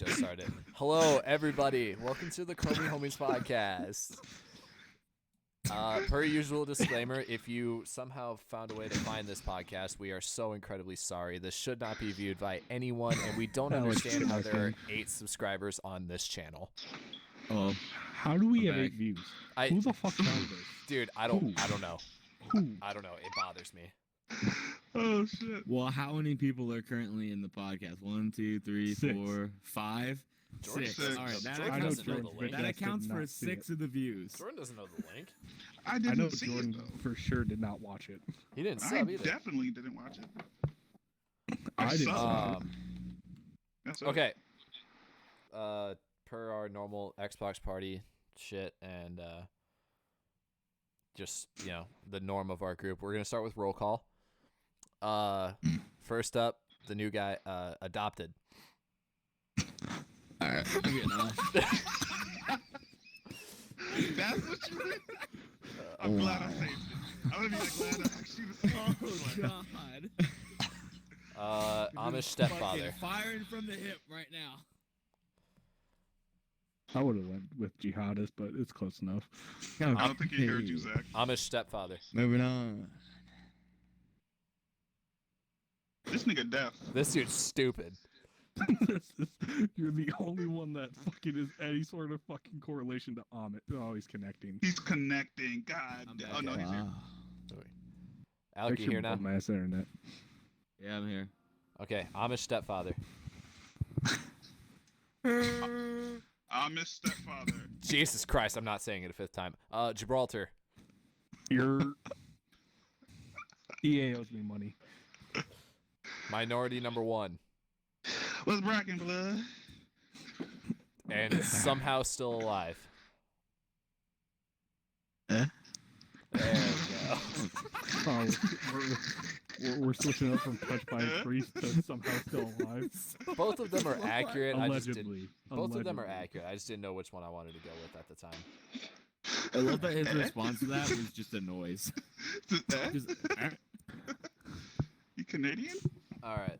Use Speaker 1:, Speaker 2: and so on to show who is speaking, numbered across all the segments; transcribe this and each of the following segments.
Speaker 1: just started. Hello, everybody. Welcome to the Chromie Homies podcast. Per usual disclaimer, if you somehow found a way to find this podcast, we are so incredibly sorry. This should not be viewed by anyone, and we don't understand how there are 8 subscribers on this channel.
Speaker 2: How do we have 8 views? Who the fuck found this?
Speaker 1: Dude, I don't know.
Speaker 2: Who?
Speaker 1: I don't know. It bothers me.
Speaker 3: Oh shit.
Speaker 4: Well, how many people are currently in the podcast? 1, 2, 3,
Speaker 2: 6.
Speaker 4: 4, 5,
Speaker 1: Jordan
Speaker 4: 6.
Speaker 1: doesn't-
Speaker 4: All right, that
Speaker 1: Jordan
Speaker 4: accounts,
Speaker 1: doesn't know the link.
Speaker 4: that accounts for
Speaker 2: Did not see
Speaker 4: 6
Speaker 2: it.
Speaker 4: of the views.
Speaker 1: Jordan doesn't know the link.
Speaker 3: I
Speaker 2: I
Speaker 3: didn't
Speaker 2: know
Speaker 3: see
Speaker 2: Jordan
Speaker 3: it though.
Speaker 2: for sure did not watch it.
Speaker 1: He didn't
Speaker 3: I
Speaker 1: sub either.
Speaker 3: definitely didn't watch it.
Speaker 2: I didn't.
Speaker 3: subbed. That's
Speaker 1: Okay. Per our normal Xbox party shit and just, the norm of our group, we're going to start with roll call. First up, the new guy, Adopted.
Speaker 4: All right, I'm getting off.
Speaker 3: That's what you mean? I'm glad I saved it. I'm gonna be like glad I actually was
Speaker 4: Oh God!
Speaker 1: Amish stepfather.
Speaker 4: Fucking firing from the hip right now.
Speaker 2: I would have went with jihadist, but it's close enough.
Speaker 3: I don't think he heard you, Zach.
Speaker 1: Amish stepfather.
Speaker 4: Moving on.
Speaker 3: This nigga deaf.
Speaker 1: This dude's stupid.
Speaker 2: You're the only one that fucking is any sort of fucking correlation to Amit. Oh, he's connecting.
Speaker 3: He's connecting. God
Speaker 4: I'm
Speaker 3: damn.
Speaker 4: back.
Speaker 3: Oh no, he's here.
Speaker 1: Alec, you here now?
Speaker 2: My internet.
Speaker 4: Yeah, I'm here.
Speaker 1: Okay, Amish stepfather.
Speaker 3: I'm his stepfather.
Speaker 1: Jesus Christ, I'm not saying it a 5th time. Gibraltar.
Speaker 2: Your EA owes me money.
Speaker 1: Minority number 1.
Speaker 3: What's Bracken blood?
Speaker 1: And somehow still alive.
Speaker 4: Eh?
Speaker 1: There we go.
Speaker 2: Oh, we're switching up from touched by a priest to somehow still alive.
Speaker 1: Both of them are accurate.
Speaker 2: Allegedly.
Speaker 1: Both of them are
Speaker 2: Allegedly.
Speaker 1: accurate. I just didn't know which one I wanted to go with at the time.
Speaker 4: I love that his response to that was just a noise. Just,
Speaker 3: You Canadian?
Speaker 1: All right.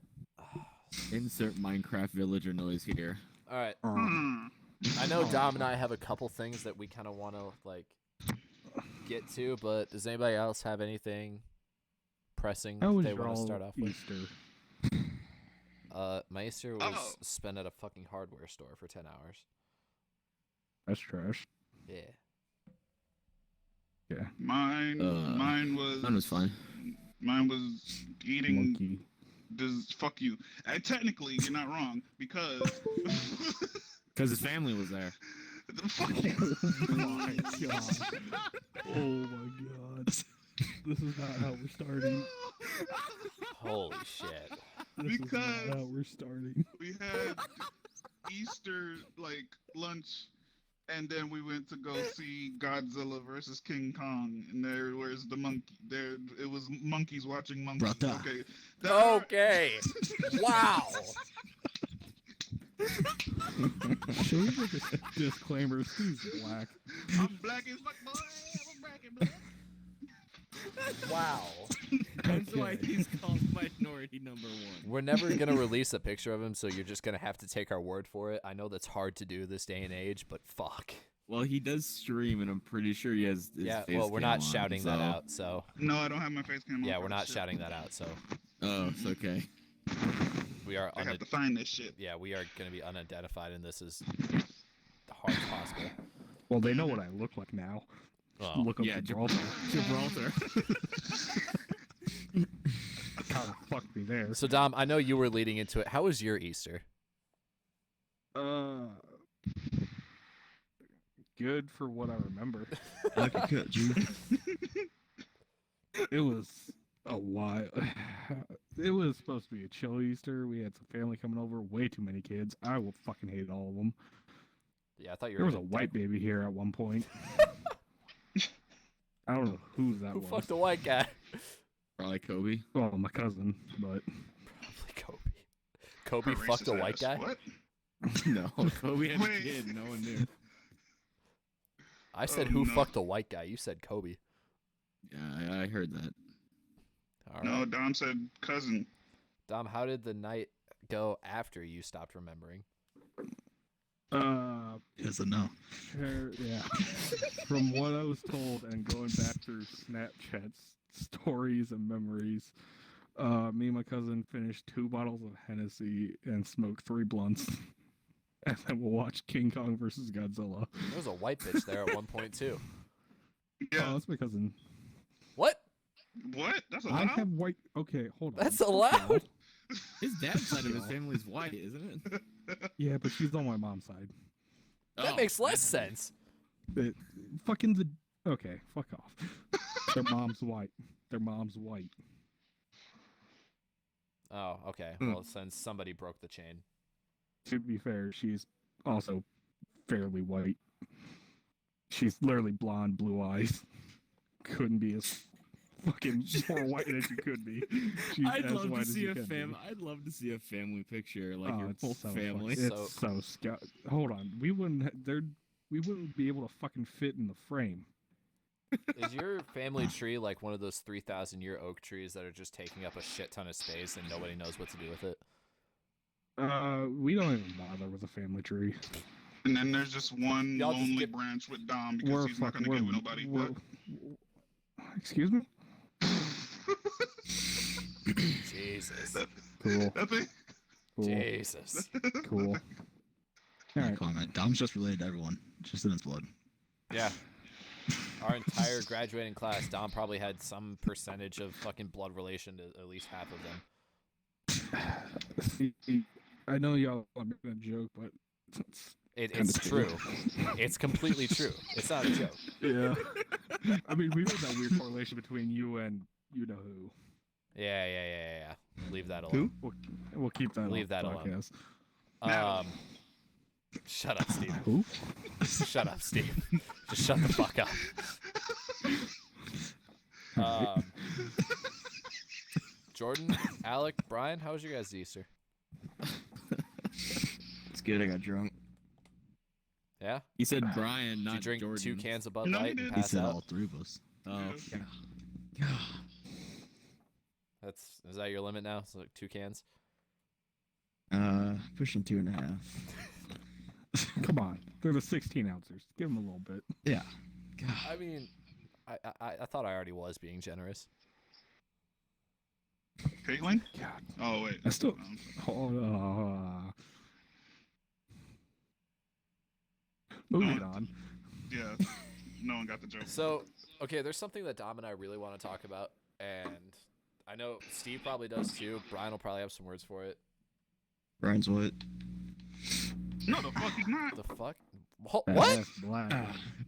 Speaker 4: insert Minecraft villager noise here.
Speaker 1: All right.
Speaker 3: Hmm.
Speaker 1: I know Dom and I have a couple things that we kind of want to get to, but does anybody else have anything pressing
Speaker 2: How was
Speaker 1: they
Speaker 2: your
Speaker 1: want to
Speaker 2: all
Speaker 1: start off with?
Speaker 2: Easter?
Speaker 1: My Easter was
Speaker 3: Oh.
Speaker 1: spent at a fucking hardware store for 10 hours.
Speaker 2: That's trash.
Speaker 1: Yeah.
Speaker 2: Yeah.
Speaker 3: Mine was
Speaker 4: fine.
Speaker 3: Mine was eating
Speaker 2: Monkey.
Speaker 3: this fuck you. Technically you're not wrong because
Speaker 4: Because his family was there.
Speaker 3: the fuck you.
Speaker 2: Oh my god. Oh my god. This is not how we're starting.
Speaker 1: Holy shit.
Speaker 2: This is
Speaker 3: Because-
Speaker 2: not how we're starting.
Speaker 3: We had Easter lunch, and then we went to go see Godzilla versus King Kong, and there was the monkey. There it was monkeys watching monkeys.
Speaker 4: Brother.
Speaker 3: Okay.
Speaker 1: Okay. Wow.
Speaker 2: Should we make a disclaimer? He's black.
Speaker 3: I'm black as fuck, boy. I'm a bracket, boy.
Speaker 1: Wow.
Speaker 4: That's why
Speaker 2: Okay.
Speaker 4: he's called minority number 1.
Speaker 1: We're never going to release a picture of him, so you're just going to have to take our word for it. I know that's hard to do this day and age, but fuck.
Speaker 4: Well, he does stream, and I'm pretty sure he has his
Speaker 1: Yeah,
Speaker 4: face
Speaker 1: well, we're
Speaker 4: cam
Speaker 1: not
Speaker 4: on,
Speaker 1: shouting that
Speaker 4: so-
Speaker 1: out, so.
Speaker 3: No, I don't have my face cam on.
Speaker 1: Yeah,
Speaker 3: for
Speaker 1: we're
Speaker 3: this
Speaker 1: not
Speaker 3: shit.
Speaker 1: shouting that out, so.
Speaker 4: Oh, it's okay.
Speaker 1: We are
Speaker 3: I have to find this shit.
Speaker 1: yeah, we are going to be unidentified, and this is hard as possible.
Speaker 2: Well, they know what I look like now.
Speaker 1: Well,
Speaker 2: Look up
Speaker 4: yeah,
Speaker 2: Gibraltar.
Speaker 4: Gibraltar.
Speaker 2: Kind of fucked me there.
Speaker 1: so, Dom, I know you were leading into it. How was your Easter?
Speaker 2: Good for what I remember.
Speaker 4: I can cut you.
Speaker 2: It was a while. It was supposed to be a chill Easter. We had some family coming over. Way too many kids. I will fucking hated all of them.
Speaker 1: Yeah, I thought you
Speaker 2: There
Speaker 1: were
Speaker 2: was a white baby here at one point. I don't know who that
Speaker 1: Who
Speaker 2: was.
Speaker 1: fucked the white guy?
Speaker 4: Probably Kobe.
Speaker 2: Well, my cousin, but
Speaker 1: Probably Kobe. Kobe
Speaker 3: Her
Speaker 1: fucked a
Speaker 3: racist
Speaker 1: white
Speaker 3: ass.
Speaker 1: guy?
Speaker 3: What?
Speaker 4: No, Kobe had
Speaker 3: Wait.
Speaker 4: a kid. No one knew.
Speaker 1: I said
Speaker 3: Oh,
Speaker 1: who
Speaker 3: no.
Speaker 1: fucked the white guy. You said Kobe.
Speaker 4: Yeah, I heard that.
Speaker 1: All right.
Speaker 3: No, Dom said cousin.
Speaker 1: Dom, how did the night go after you stopped remembering?
Speaker 5: Yes and no.
Speaker 2: Yeah. From what I was told, and going back through Snapchat stories and memories, me and my cousin finished 2 bottles of Hennessy and smoked 3 blunts. And then we'll watch King Kong versus Godzilla.
Speaker 1: There was a white bitch there at one point too.
Speaker 3: Yeah.
Speaker 2: Oh, that's my cousin.
Speaker 1: What?
Speaker 3: What? That's
Speaker 2: I
Speaker 3: allowed?
Speaker 2: have white. Okay, hold on.
Speaker 1: That's allowed?
Speaker 4: His dad's side of his family's white, isn't it?
Speaker 2: Yeah, but she's on my mom's side.
Speaker 1: That makes less sense.
Speaker 2: Okay, fuck off. Their mom's white. Their mom's white.
Speaker 1: Oh, okay. Well, since somebody broke the chain.
Speaker 2: To be fair, she's also fairly white. She's literally blonde, blue eyes. Couldn't be as fucking more white as she could be. She's
Speaker 4: I'd
Speaker 2: as
Speaker 4: love
Speaker 2: white
Speaker 4: to
Speaker 2: as
Speaker 4: see
Speaker 2: you
Speaker 4: a
Speaker 2: can be.
Speaker 4: I'd love to see a family picture, like your
Speaker 2: It's
Speaker 4: whole
Speaker 2: so
Speaker 4: family.
Speaker 2: fucking- It's so hold on, we wouldn't be able to fucking fit in the frame.
Speaker 1: Is your family tree like one of those 3,000-year oak trees that are just taking up a shit ton of space and nobody knows what to do with it?
Speaker 2: We don't even bother with a family tree.
Speaker 3: And then there's just one
Speaker 1: Y'all just
Speaker 3: lonely
Speaker 1: get-
Speaker 3: branch with Dom because he's not going to get with nobody.
Speaker 2: Excuse me?
Speaker 1: Jesus.
Speaker 2: Cool.
Speaker 3: That's it.
Speaker 2: Cool.
Speaker 1: Jesus.
Speaker 2: Cool. All right.
Speaker 5: Come on, man. Dom's just related to everyone. Just in his blood.
Speaker 1: Yeah. Our entire graduating class, Dom probably had some percentage of fucking blood relation to at least half of them.
Speaker 2: See, I know y'all are making a joke, but
Speaker 1: It's
Speaker 2: kinda
Speaker 1: true. It's completely true. It's not a joke.
Speaker 2: yeah. I mean, we made that weird correlation between you and you know who.
Speaker 1: Yeah. Leave that alone.
Speaker 2: We'll keep that.
Speaker 1: Leave
Speaker 2: off
Speaker 1: that
Speaker 2: the
Speaker 1: alone.
Speaker 2: podcast.
Speaker 1: Shut up, Steve.
Speaker 2: Who?
Speaker 1: Shut up, Steve. Just shut the fuck up. Jordan, Alec, Brian, how was your guys' Easter?
Speaker 5: It's good. I got drunk.
Speaker 1: Yeah?
Speaker 4: He said Brian,
Speaker 1: Did you
Speaker 4: not
Speaker 1: drink
Speaker 4: Jordan.
Speaker 1: 2 cans of Bud
Speaker 3: No, he
Speaker 1: Light and
Speaker 3: didn't.
Speaker 5: He
Speaker 1: pass
Speaker 5: said
Speaker 1: out?
Speaker 5: all 3 of us.
Speaker 4: Oh,
Speaker 2: Yeah.
Speaker 1: Is that your limit now? It's like 2 cans?
Speaker 5: Pushing 2.5.
Speaker 2: Come on, they're the 16 ounces. Give them a little bit.
Speaker 5: Yeah. God.
Speaker 1: I mean, I thought I already was being generous.
Speaker 3: Caitlin?
Speaker 2: God,
Speaker 3: Oh, wait.
Speaker 2: I still. Moving on.
Speaker 3: Yeah. No one got the joke.
Speaker 1: So, okay, there's something that Dom and I really want to talk about, and I know Steve probably does too. Brian will probably have some words for it.
Speaker 5: Brian's what?
Speaker 3: No, the fuck he's not.
Speaker 1: The fuck?
Speaker 2: That
Speaker 1: What?
Speaker 2: ass black.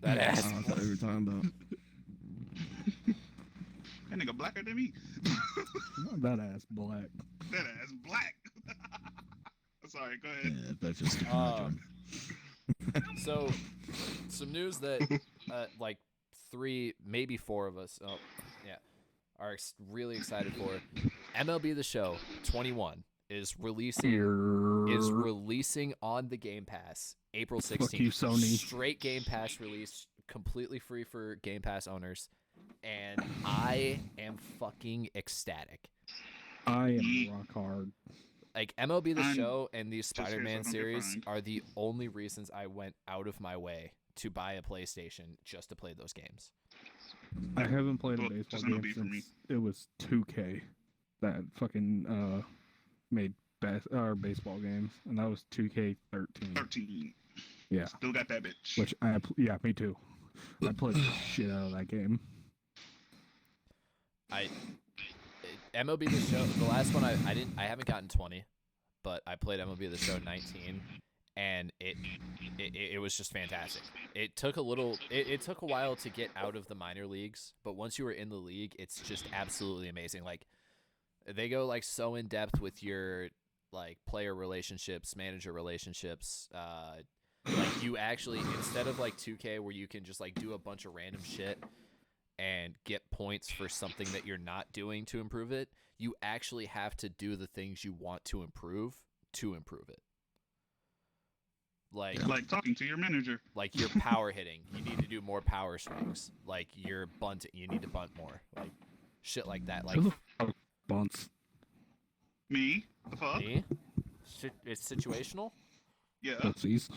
Speaker 1: That
Speaker 5: I
Speaker 1: ass.
Speaker 5: thought we were talking about.
Speaker 3: That nigga blacker than me.
Speaker 2: That ass black.
Speaker 3: That ass black. Sorry, go ahead.
Speaker 5: Yeah, that's just.
Speaker 1: So, some news that like 3, maybe 4 of us, are really excited for. MLB The Show 21 is releasing on the Game Pass April 16th.
Speaker 2: Fuck you, Sony.
Speaker 1: Straight Game Pass release, completely free for Game Pass owners, and I am fucking ecstatic.
Speaker 2: I am rock hard.
Speaker 1: Like MLB The
Speaker 3: I'm
Speaker 1: Show and these
Speaker 3: just here so I
Speaker 1: Spider-Man
Speaker 3: don't get
Speaker 1: series
Speaker 3: fined.
Speaker 1: are the only reasons I went out of my way to buy a PlayStation just to play those games.
Speaker 2: I haven't played a
Speaker 3: Well,
Speaker 2: baseball
Speaker 3: just
Speaker 2: game
Speaker 3: MLB for me.
Speaker 2: since it was 2K that fucking made baseball games, and that was 2K13.
Speaker 3: 13.
Speaker 2: Yeah,
Speaker 3: Still got that bitch.
Speaker 2: which yeah, me too. I played the shit out of that game.
Speaker 1: MLB The Show, the last one I haven't gotten 20, but I played MLB The Show 19, and it was just fantastic. It took a while to get out of the minor leagues, but once you were in the league, it's just absolutely amazing. Like they go like so in depth with your like player relationships, manager relationships. Like you actually, instead of like 2K where you can just like do a bunch of random shit and get points for something that you're not doing to improve it, you actually have to do the things you want to improve it.
Speaker 3: Like talking to your manager.
Speaker 1: Like your power hitting, you need to do more power swings. Like your bunting, you need to bunt more. Like shit like that. Like
Speaker 2: Who the fuck bunts?
Speaker 3: Me? The fuck?
Speaker 1: me, it's situational.
Speaker 3: Yeah.
Speaker 2: Pussies.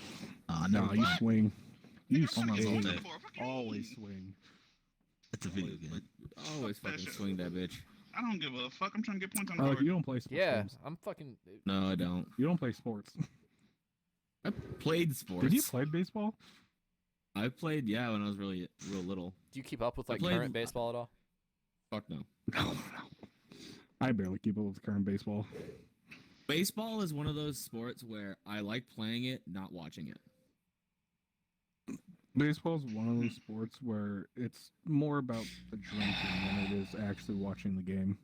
Speaker 2: No, you swing. You
Speaker 3: Nigga, fuck
Speaker 2: swing.
Speaker 3: you swinging for? Fuck you
Speaker 2: Always
Speaker 3: mean?
Speaker 2: swing.
Speaker 5: That's a video game.
Speaker 4: Always
Speaker 3: Fuck that
Speaker 4: fucking
Speaker 3: shit.
Speaker 4: swing that bitch.
Speaker 3: I don't give a fuck. I'm trying to get points on the
Speaker 2: Oh,
Speaker 3: board.
Speaker 2: you don't play sports
Speaker 1: Yeah,
Speaker 2: games.
Speaker 1: I'm fucking.
Speaker 4: No, I don't.
Speaker 2: You don't play sports.
Speaker 4: I played sports.
Speaker 2: Did you play baseball?
Speaker 4: I played, yeah, when I was real little.
Speaker 1: Do you keep up with
Speaker 4: I
Speaker 1: like
Speaker 4: played-
Speaker 1: current baseball at all?
Speaker 4: Fuck no.
Speaker 2: No. I barely keep up with current baseball.
Speaker 4: Baseball is one of those sports where I like playing it, not watching it.
Speaker 2: Baseball is one of those sports where it's more about the drinking than it is actually watching the game.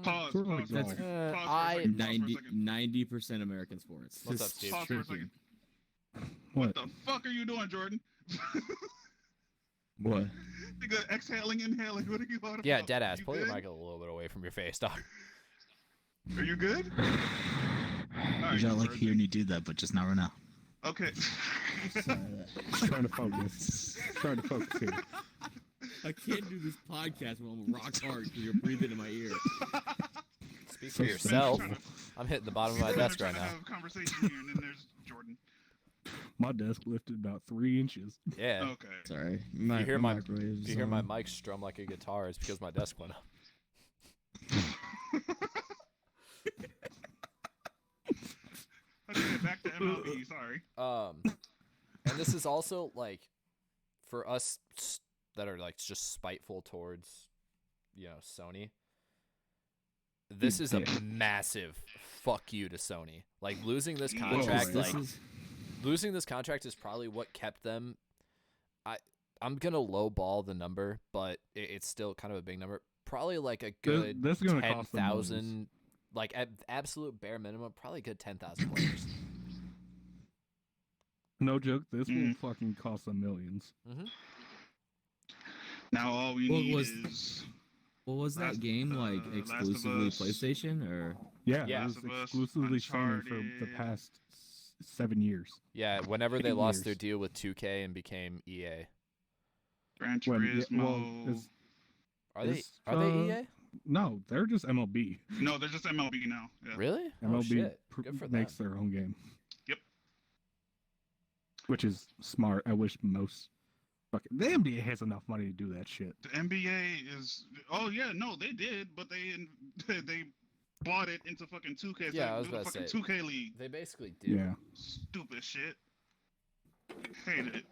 Speaker 3: Pause.
Speaker 2: Sort of like
Speaker 3: Pause. For a
Speaker 2: golf.
Speaker 3: second.
Speaker 1: Uh,
Speaker 3: Pause for a
Speaker 1: I-
Speaker 3: second. Pause for a second.
Speaker 4: 90% American sports.
Speaker 1: What's up,
Speaker 4: Just
Speaker 1: Steve?
Speaker 3: Pause for a
Speaker 4: drinking.
Speaker 3: second.
Speaker 2: What?
Speaker 3: What the fuck are you doing, Jordan?
Speaker 5: What?
Speaker 3: Nigga, exhaling, inhaling. What are you on about?
Speaker 1: Yeah, dead ass.
Speaker 3: You
Speaker 1: Pull your
Speaker 3: good?
Speaker 1: mic a little bit away from your face, dog.
Speaker 3: Are you good?
Speaker 6: You gotta like
Speaker 3: Jordan.
Speaker 6: hearing you do that, but just not right now.
Speaker 3: Okay.
Speaker 2: Trying to focus. Trying to focus here.
Speaker 4: I can't do this podcast while I'm rock hard because you're breathing in my ear.
Speaker 1: Speak
Speaker 2: So
Speaker 1: for yourself.
Speaker 3: trying to-
Speaker 1: I'm hitting the bottom of my
Speaker 3: We're
Speaker 1: desk
Speaker 3: trying
Speaker 1: right
Speaker 3: to
Speaker 1: now.
Speaker 3: have a conversation here, and then there's Jordan.
Speaker 2: My desk lifted about 3 inches.
Speaker 1: Yeah.
Speaker 3: Okay.
Speaker 5: Sorry.
Speaker 1: You hear my
Speaker 5: microwave
Speaker 1: If
Speaker 5: is
Speaker 1: you hear my
Speaker 5: on.
Speaker 1: mic strum like a guitar, it's because my desk went up.
Speaker 3: Okay, back to MLB. Sorry.
Speaker 1: And this is also like for us that are like just spiteful towards, Sony. This is a
Speaker 2: Yeah.
Speaker 1: massive fuck you to Sony. Like losing this
Speaker 3: Whoa,
Speaker 1: contract,
Speaker 4: this
Speaker 1: like
Speaker 4: is-
Speaker 1: losing this contract is probably what kept them. I'm gonna lowball the number, but it's still kind of a big number. Probably like a good
Speaker 2: This is gonna cost them
Speaker 1: 10,000, like at absolute bare minimum, probably a good 10,000 players.
Speaker 2: No joke, this will
Speaker 3: Mm.
Speaker 2: fucking cost them millions.
Speaker 3: Now all we
Speaker 4: What
Speaker 3: need
Speaker 4: was-
Speaker 3: is
Speaker 4: What was that
Speaker 3: Last-
Speaker 4: game like?
Speaker 3: Last of
Speaker 4: Exclusively
Speaker 3: Us.
Speaker 4: PlayStation or?
Speaker 2: Yeah,
Speaker 1: Yeah.
Speaker 2: it was
Speaker 3: Last of Us,
Speaker 2: exclusively Sony for the
Speaker 3: Uncharted.
Speaker 2: past 7 years.
Speaker 1: Yeah, whenever they
Speaker 2: 8
Speaker 1: lost their
Speaker 2: years.
Speaker 1: deal with 2K and became EA.
Speaker 3: Gran
Speaker 2: When- yeah,
Speaker 3: Turismo.
Speaker 2: well, it's-
Speaker 1: Are they
Speaker 2: It's,
Speaker 1: are they EA?
Speaker 2: No, they're just MLB.
Speaker 3: No, they're just MLB now. Yeah.
Speaker 1: Really? Oh
Speaker 2: MLB
Speaker 1: shit. Good for
Speaker 2: makes
Speaker 1: them.
Speaker 2: their own game.
Speaker 3: Yep.
Speaker 2: Which is smart. I wish most fucking the NBA has enough money to do that shit.
Speaker 3: The NBA is. Oh yeah, no, they did, but they bought it into fucking 2K. So
Speaker 1: Yeah, I was
Speaker 3: do the
Speaker 1: about to
Speaker 3: fucking
Speaker 1: say.
Speaker 3: 2K league.
Speaker 1: They basically do.
Speaker 2: Yeah.
Speaker 3: Stupid shit. Hated it.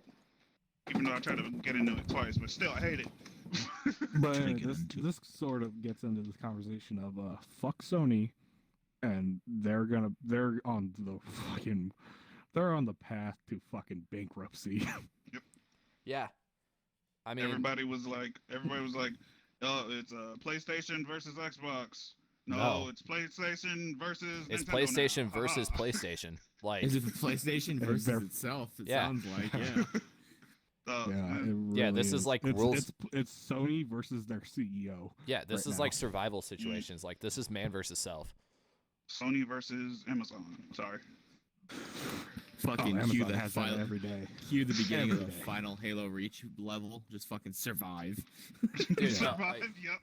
Speaker 3: Even though I tried to get into it twice, but still, I hate it.
Speaker 2: But
Speaker 6: Trying to get
Speaker 2: this
Speaker 6: into
Speaker 2: this sort of gets into this conversation of fuck Sony, and they're on the path to fucking bankruptcy.
Speaker 1: Yeah. I mean,
Speaker 3: everybody was like, oh, it's PlayStation versus Xbox. No,
Speaker 1: No.
Speaker 3: it's PlayStation versus.
Speaker 1: it's
Speaker 3: Nintendo
Speaker 1: PlayStation
Speaker 3: now.
Speaker 1: versus
Speaker 3: Haha.
Speaker 1: PlayStation. Like,
Speaker 4: Is it PlayStation versus
Speaker 2: they're-
Speaker 4: itself? It
Speaker 1: Yeah.
Speaker 4: sounds like, yeah.
Speaker 2: Yeah, it
Speaker 1: Yeah,
Speaker 2: really
Speaker 1: this is like
Speaker 2: it's,
Speaker 1: rules-
Speaker 2: It's Sony versus their CEO.
Speaker 1: yeah, this
Speaker 2: right
Speaker 1: is like
Speaker 2: now.
Speaker 1: survival situations. Like, this is man versus self.
Speaker 3: Sony versus Amazon. Sorry.
Speaker 4: Fucking
Speaker 2: Amazon
Speaker 4: cue the
Speaker 2: has that
Speaker 4: final,
Speaker 2: every day.
Speaker 4: cue the beginning of
Speaker 2: Every
Speaker 4: the
Speaker 2: day.
Speaker 4: final Halo Reach level. Just fucking survive.
Speaker 1: Dude, no,
Speaker 3: Survive.
Speaker 1: like-
Speaker 3: Yep.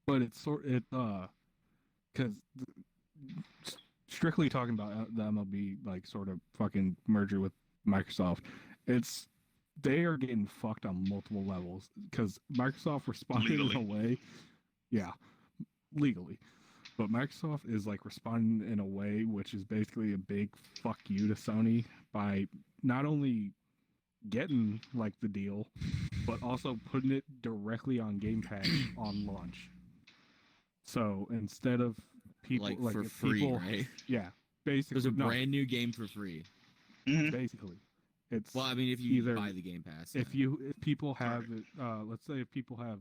Speaker 2: But it's because strictly talking about the MLB like sort of fucking merger with Microsoft, they are getting fucked on multiple levels because Microsoft responded in a
Speaker 3: Legally.
Speaker 2: way, yeah, legally, but Microsoft is like responding in a way which is basically a big fuck you to Sony by not only getting like the deal, but also putting it directly on Game Pass on launch. So instead of people
Speaker 4: like,
Speaker 2: like
Speaker 4: for
Speaker 2: if
Speaker 4: free,
Speaker 2: people,
Speaker 4: right?
Speaker 2: yeah, basically,
Speaker 4: There's a
Speaker 2: no,
Speaker 4: brand new game for free.
Speaker 3: Mhm.
Speaker 2: basically, it's
Speaker 4: Well, I mean, if you
Speaker 2: either-
Speaker 4: buy the Game Pass.
Speaker 2: if people have it, let's say if people have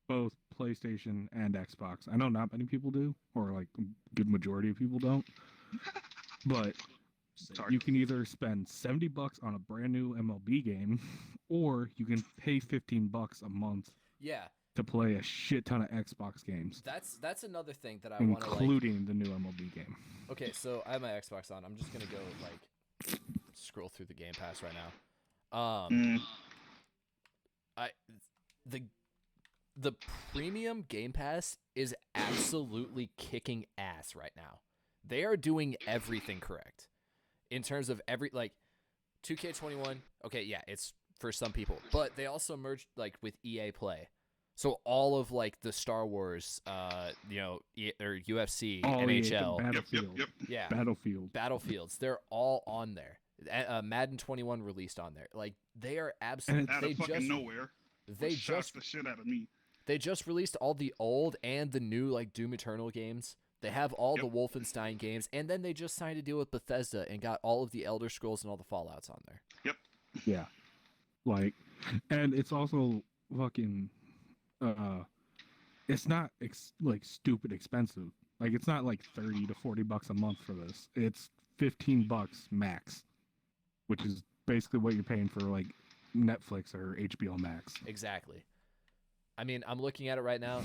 Speaker 2: both PlayStation and Xbox. I know not many people do, or like a good majority of people don't. But
Speaker 3: Sorry.
Speaker 2: you can either spend $70 on a brand new MLB game, or you can pay $15 a month
Speaker 1: Yeah,
Speaker 2: to play a shit ton of Xbox games,
Speaker 1: that's another thing that I want to like.
Speaker 2: including the new MLB game.
Speaker 1: Okay, so I have my Xbox on. I'm just gonna go like scroll through the Game Pass right now.
Speaker 3: Mm.
Speaker 1: The premium Game Pass is absolutely kicking ass right now. They are doing everything correct. in terms of every like 2K21. Okay, yeah, it's for some people, but they also merged like with EA Play. So all of like the Star Wars, or UFC,
Speaker 2: Oh, yeah,
Speaker 1: NHL,
Speaker 2: Battlefield.
Speaker 3: Yep.
Speaker 1: yeah, Battlefields, they're all on there. Madden 21 released on there. Like they are absolutely.
Speaker 3: Out of fucking nowhere.
Speaker 1: They
Speaker 3: Shocks the shit out of me.
Speaker 1: They just released all the old and the new like Doom Eternal games. They have all the Wolfenstein games, and then they just signed a deal with Bethesda and got all of the Elder Scrolls and all the Fallouts on there.
Speaker 3: Yep.
Speaker 2: Yeah. Like, and it's also fucking, it's not like stupid expensive. Like, it's not like $30 to $40 a month for this. It's $15 max, which is basically what you're paying for like Netflix or HBO Max.
Speaker 1: Exactly. I mean, I'm looking at it right now.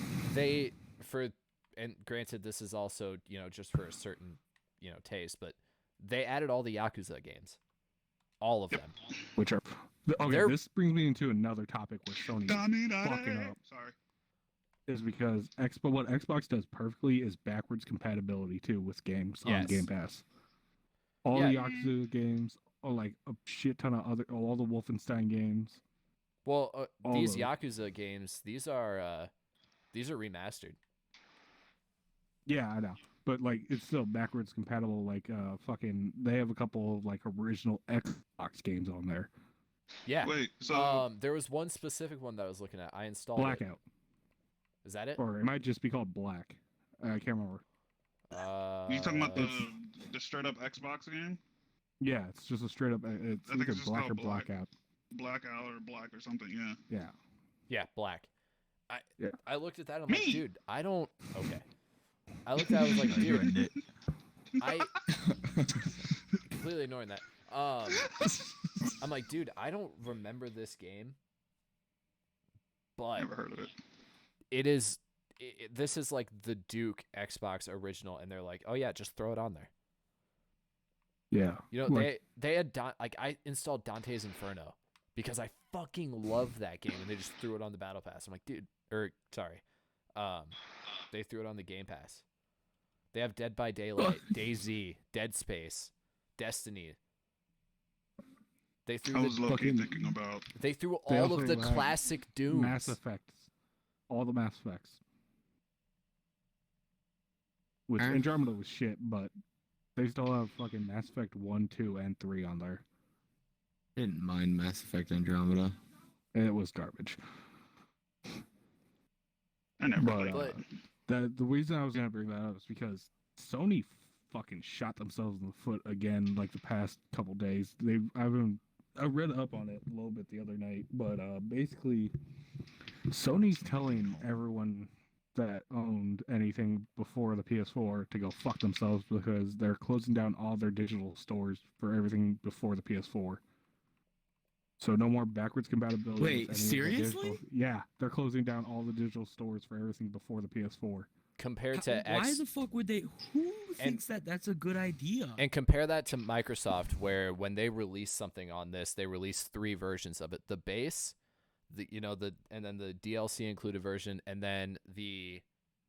Speaker 1: And granted, this is also, just for a certain, taste, but they added all the Yakuza games. What brings me into another topic where Sony fucking up.
Speaker 3: Sorry.
Speaker 2: Is because what Xbox does perfectly is backwards compatibility too with games on Game Pass. All the Yakuza games, or like a shit ton of all the Wolfenstein games.
Speaker 1: Well, these Yakuza games, these are remastered.
Speaker 2: Yeah, I know, but like it's still backwards compatible. Like they have a couple of like original Xbox games on there.
Speaker 1: Yeah.
Speaker 3: Wait, so
Speaker 1: there was one specific one that I was looking at. I installed
Speaker 2: Blackout.
Speaker 1: Is that it?
Speaker 2: Or it might just be called Black. I can't remember.
Speaker 3: you talking about the straight up Xbox game?
Speaker 2: Yeah, it's just a straight up. It's
Speaker 3: I think
Speaker 2: either
Speaker 3: it's just
Speaker 2: Black or
Speaker 3: called Black.
Speaker 2: Blackout.
Speaker 3: Blackout or Black or something. Yeah.
Speaker 2: Yeah.
Speaker 1: Yeah, Black. I looked at that. I'm
Speaker 3: Me?
Speaker 1: like, dude, I don't. Okay. I looked at it. I was like, dude, I completely ignoring that. I'm like, dude, I don't remember this game, but
Speaker 3: Never heard of it.
Speaker 1: it is. This is like the Duke Xbox original, and they're like, oh yeah, just throw it on there.
Speaker 2: Yeah.
Speaker 1: They had I installed Dante's Inferno because I fucking love that game, and they just threw it on the Battle Pass. I'm like, dude, they threw it on the Game Pass. They have Dead by Daylight, DayZ, Dead Space, Destiny. They threw
Speaker 3: I was thinking about.
Speaker 1: They threw all of the classic Dooms.
Speaker 2: Mass Effects. All the Mass Effects. Which Andromeda was shit, but they still have fucking Mass Effect 1, 2, and 3 on there.
Speaker 4: I didn't mind Mass Effect Andromeda.
Speaker 2: And it was garbage.
Speaker 3: I never played
Speaker 2: that. The reason I was gonna bring that up is because Sony fucking shot themselves in the foot again. Like the past couple days, I read up on it a little bit the other night, but basically, Sony's telling everyone that owned anything before the PS4 to go fuck themselves because they're closing down all their digital stores for everything before the PS4. So no more backwards compatibility.
Speaker 4: Wait, seriously?
Speaker 2: Yeah, they're closing down all the digital stores for everything before the PS4.
Speaker 1: Compared to
Speaker 4: why the fuck would they? Who thinks that that's a good idea?
Speaker 1: And compare that to Microsoft, where when they release something on this, they release 3 versions of it: the base, and then the DLC included version, and then the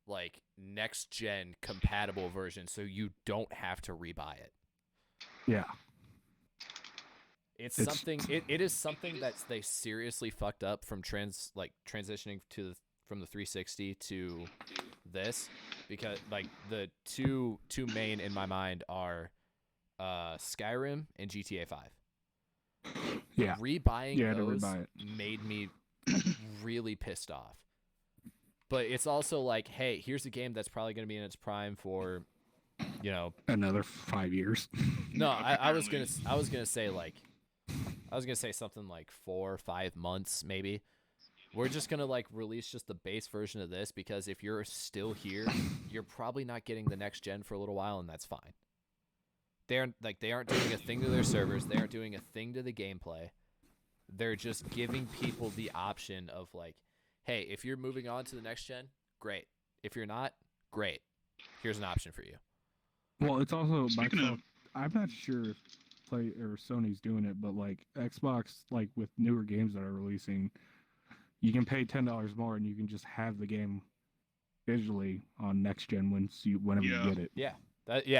Speaker 1: like next gen compatible version, so you don't have to rebuy it.
Speaker 2: Yeah.
Speaker 1: It is something that they seriously fucked up from transitioning from the 360 to this, because like the two main in my mind are Skyrim and GTA 5.
Speaker 2: Yeah.
Speaker 1: Rebuying those made me really pissed off. But it's also like, hey, here's a game that's probably going to be in its prime for,
Speaker 2: another 5 years.
Speaker 1: No, I was gonna say something like 4 or 5 months maybe. We're just gonna like release just the base version of this, because if you're still here, you're probably not getting the next gen for a little while, and that's fine. They aren't doing a thing to their servers. They aren't doing a thing to the gameplay. They're just giving people the option of like, hey, if you're moving on to the next gen, great. If you're not, great. Here's an option for you.
Speaker 2: Well, it's also I'm not sure if Sony's doing it, but like Xbox, like with newer games that are releasing, you can pay $10 more and you can just have the game digitally on next gen whenever you get it.
Speaker 1: Yeah,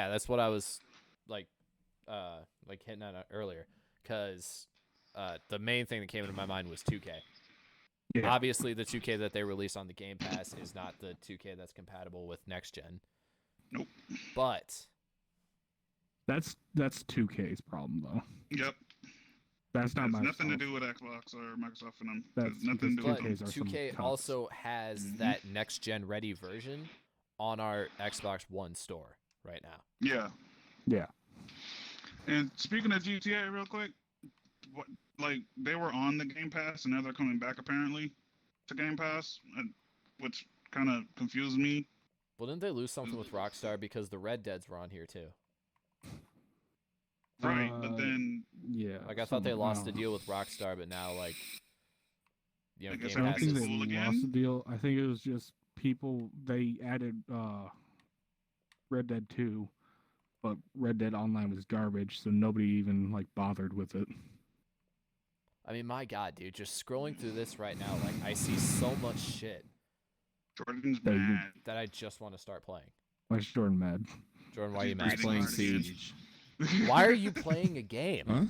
Speaker 1: that's what I was like like hitting on it earlier, because the main thing that came into my mind was 2K.
Speaker 2: Yeah.
Speaker 1: Obviously, the 2K that they released on the Game Pass is not the 2K that's compatible with next gen.
Speaker 3: Nope.
Speaker 1: But
Speaker 2: That's 2K's problem though.
Speaker 3: Yep.
Speaker 2: That's not
Speaker 3: Has
Speaker 2: Microsoft.
Speaker 3: nothing to do with Xbox or Microsoft and them.
Speaker 2: That's
Speaker 3: Has nothing to do
Speaker 2: because
Speaker 3: with
Speaker 1: but
Speaker 2: 2Ks
Speaker 3: them.
Speaker 2: are some
Speaker 1: 2K
Speaker 2: cunts.
Speaker 1: also has that next gen ready version on our Xbox One store right now.
Speaker 3: Yeah.
Speaker 2: Yeah.
Speaker 3: And speaking of GTA, real quick, what, like they were on the Game Pass, and now they're coming back apparently to Game Pass, which kind of confused me.
Speaker 1: Well, didn't they lose something with Rockstar because the Red Deads were on here too?
Speaker 3: Right, but then
Speaker 2: Yeah.
Speaker 1: Like I thought they lost the
Speaker 2: the
Speaker 1: deal with Rockstar, but now like
Speaker 3: I guess
Speaker 1: Game
Speaker 2: I don't
Speaker 1: Pass
Speaker 2: think
Speaker 1: is
Speaker 2: they
Speaker 3: cool
Speaker 2: lost
Speaker 3: again?
Speaker 2: the deal. I think it was just people. They added Red Dead 2, but Red Dead Online was garbage, so nobody even like bothered with it.
Speaker 1: I mean, my God, dude, just scrolling through this right now, like I see so much shit
Speaker 3: Jordan's
Speaker 2: They-
Speaker 3: mad.
Speaker 1: that I just want to start playing.
Speaker 2: Why is Jordan mad?
Speaker 1: Jordan, why are you
Speaker 3: He's
Speaker 1: mad?
Speaker 3: breathing
Speaker 4: Playing
Speaker 3: hard again.
Speaker 4: Siege.
Speaker 1: Why are you playing a game?
Speaker 5: Huh?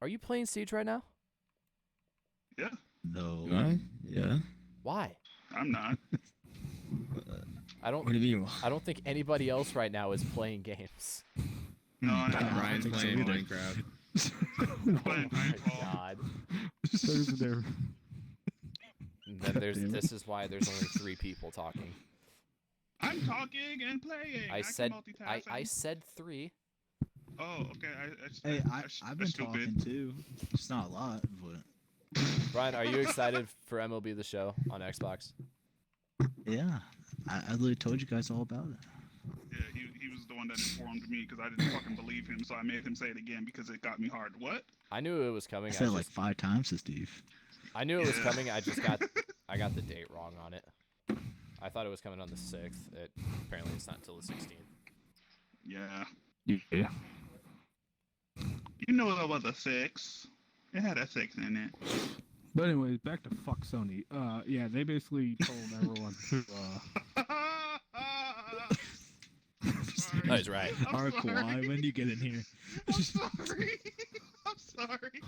Speaker 1: Are you playing Siege right now?
Speaker 3: Yeah,
Speaker 6: No.
Speaker 5: Am I? Yeah.
Speaker 1: Why?
Speaker 3: I'm not.
Speaker 1: I don't.
Speaker 5: What do you mean?
Speaker 1: I don't think anybody else right now is playing games.
Speaker 3: No, I am.
Speaker 4: Ryan's
Speaker 6: think so
Speaker 4: playing
Speaker 6: either.
Speaker 4: Minecraft.
Speaker 3: I'm playing
Speaker 1: Oh my
Speaker 3: Nightfall.
Speaker 1: God.
Speaker 2: There's there.
Speaker 1: And then there's
Speaker 2: Damn it.
Speaker 1: this is why there's only 3 people talking.
Speaker 3: I'm talking and playing.
Speaker 1: I
Speaker 3: can
Speaker 1: said
Speaker 3: multitask.
Speaker 1: I said 3.
Speaker 3: Oh, okay.
Speaker 6: Hey, I've been
Speaker 3: stupid.
Speaker 6: talking too. It's not a lot, but
Speaker 1: Brian, are you excited for MLB The Show on Xbox?
Speaker 6: yeah, I literally told you guys all about it.
Speaker 3: Yeah, he was the one that informed me because I didn't fucking believe him, so I made him say it again because it got me hard. What?
Speaker 1: I knew it was coming.
Speaker 6: I said it like
Speaker 1: just,
Speaker 6: 5 times to Steve.
Speaker 1: I knew it was
Speaker 3: Yeah.
Speaker 1: coming. I got the date wrong on it. I thought it was coming on the 6th. Apparently it's not until the 16th.
Speaker 3: Yeah.
Speaker 2: Yeah.
Speaker 3: You know about the 6. It had a 6 in it.
Speaker 2: But anyways, back to fuck Sony. Yeah, they basically told everyone to
Speaker 3: Sorry.
Speaker 1: That is right.
Speaker 3: I'm
Speaker 6: Our
Speaker 3: sorry.
Speaker 6: Kawhi, when do you get in here?
Speaker 3: I'm sorry. I'm sorry.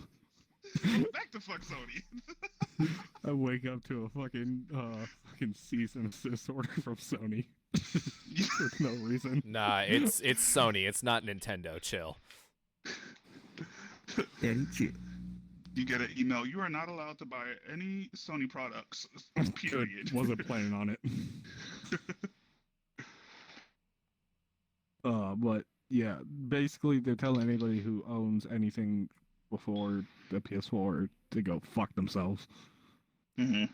Speaker 3: Back to fuck Sony.
Speaker 2: I wake up to a fucking cease and desist order from Sony for no reason.
Speaker 1: Nah, it's Sony. It's not Nintendo. Chill.
Speaker 6: Daddy, chill.
Speaker 3: You get an email. You are not allowed to buy any Sony products. Period.
Speaker 2: Wasn't planning on it. But yeah, basically they're telling anybody who owns anything before the PS4 to go fuck themselves,
Speaker 3: Mm-hmm.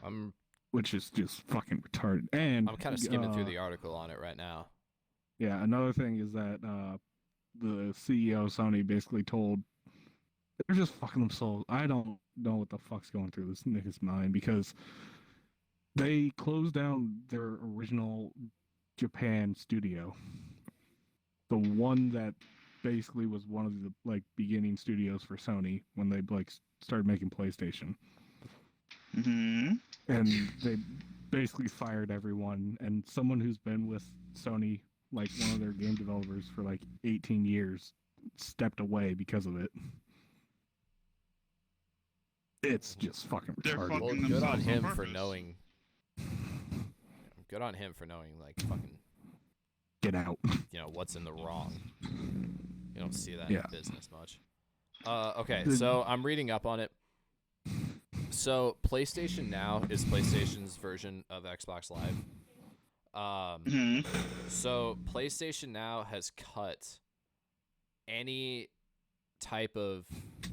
Speaker 1: I'm
Speaker 2: which is just fucking retarded. And
Speaker 1: kind of skimming through the article on it right now.
Speaker 2: Yeah, another thing is that the CEO of Sony basically told they're just fucking themselves. I don't know what the fuck's going through this nigga's mind because they closed down their original Japan studio, the one that basically was one of the like beginning studios for Sony when they like started making PlayStation,
Speaker 3: Mm-hmm.
Speaker 2: and they basically fired everyone. And someone who's been with Sony, like one of their game developers for like 18 years, stepped away because of it. It's just fucking
Speaker 3: They're
Speaker 2: retarded.
Speaker 3: fucking
Speaker 1: Well, good
Speaker 3: themselves
Speaker 1: on
Speaker 3: on
Speaker 1: him for
Speaker 3: purpose.
Speaker 1: knowing. Good on him for knowing, like, fucking,
Speaker 2: Get out.
Speaker 1: what's in the wrong. You don't see that
Speaker 2: Yeah.
Speaker 1: in business much. Okay,
Speaker 2: The-
Speaker 1: so I'm reading up on it. So PlayStation Now is PlayStation's version of Xbox Live.
Speaker 3: Mhm.
Speaker 1: So PlayStation Now has cut any type of.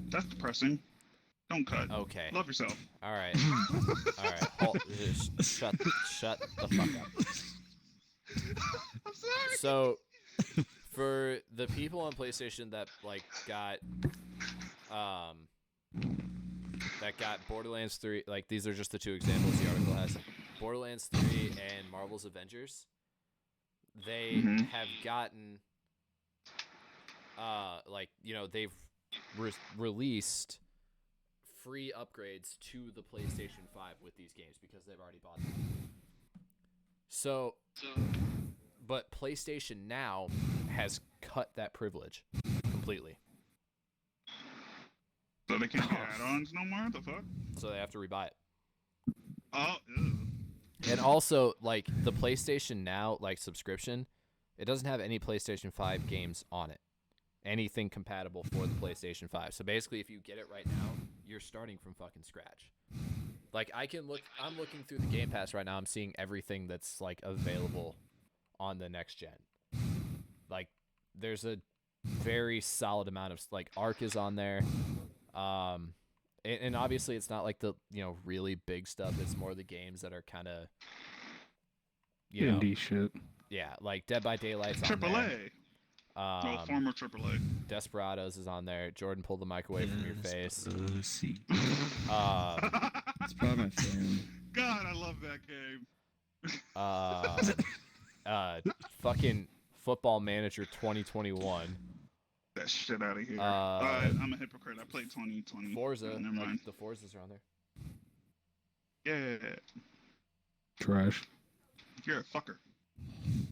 Speaker 3: That's depressing. Don't cut.
Speaker 1: Okay.
Speaker 3: Love yourself.
Speaker 1: All right. All right. Shut the fuck up.
Speaker 3: I'm sorry.
Speaker 1: So, for the people on PlayStation that got Borderlands 3, like these are just the 2 examples the article has. Borderlands 3 and Marvel's Avengers. They
Speaker 3: Mhm.
Speaker 1: have gotten they've released free upgrades to the PlayStation 5 with these games because they've already bought them. So But PlayStation Now has cut that privilege completely.
Speaker 3: So they can't get add-ons no more? The fuck?
Speaker 1: So they have to rebuy it.
Speaker 3: Oh, ew.
Speaker 1: And also, like, the PlayStation Now, like, subscription, it doesn't have any PlayStation 5 games on it. Anything compatible for the PlayStation 5. So basically, if you get it right now, you're starting from fucking scratch. Like, I'm looking through the Game Pass right now. I'm seeing everything that's, like, available on the next gen. Like, there's a very solid amount of, like, Ark is on there. And obviously it's not like the, really big stuff. It's more the games that are kind of,
Speaker 2: indie shit.
Speaker 1: Yeah, like Dead by Daylight's on
Speaker 3: Triple
Speaker 1: there.
Speaker 3: A. Former AAA.
Speaker 1: Desperados is on there. Jordan, pull the mic away from your face.
Speaker 5: See.
Speaker 4: It's probably my favorite.
Speaker 3: God, I love that game.
Speaker 1: Fucking Football Manager 2021.
Speaker 3: That shit out of here. I'm a hypocrite. I played 2020.
Speaker 1: Forza.
Speaker 3: Never mind.
Speaker 1: Like, the Forzas are on there.
Speaker 3: Yeah.
Speaker 2: Trash.
Speaker 3: You're a fucker.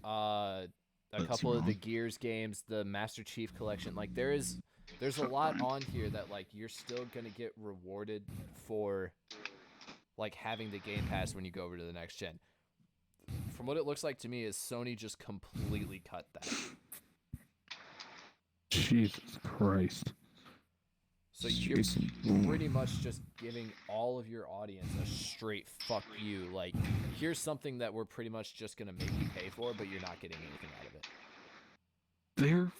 Speaker 1: A couple of the Gears games, the Master Chief Collection. Like, there's a lot on here that, like, you're still gonna get rewarded for, like, having the Game Pass when you go over to the next gen. From what it looks like to me is Sony just completely cut that.
Speaker 2: Jesus Christ.
Speaker 1: So you're pretty much just giving all of your audience a straight fuck you. Like, here's something that we're pretty much just going to make you pay for, but you're not getting anything out of it.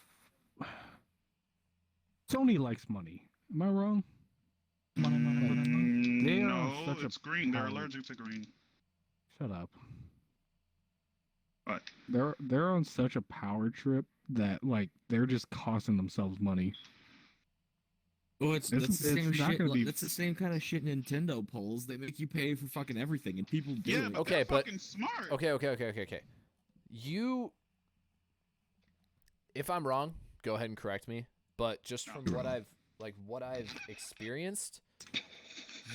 Speaker 2: Sony likes money. Am I wrong? They are on
Speaker 3: No,
Speaker 2: such a
Speaker 3: it's green. They're
Speaker 2: power-
Speaker 3: allergic to green.
Speaker 2: Shut up.
Speaker 3: What?
Speaker 2: They're on such a power trip that, like, they're just costing themselves money.
Speaker 4: Well, that's
Speaker 2: It's
Speaker 4: the same
Speaker 2: not
Speaker 4: shit.
Speaker 2: gonna be-
Speaker 4: That's the same kind of shit Nintendo pulls. They make you pay for fucking everything, and people do
Speaker 3: Yeah,
Speaker 4: it.
Speaker 3: but
Speaker 1: Okay,
Speaker 3: they're
Speaker 1: but-
Speaker 3: fucking smart.
Speaker 1: Okay. If I'm wrong, go ahead and correct me. But just from what I've experienced,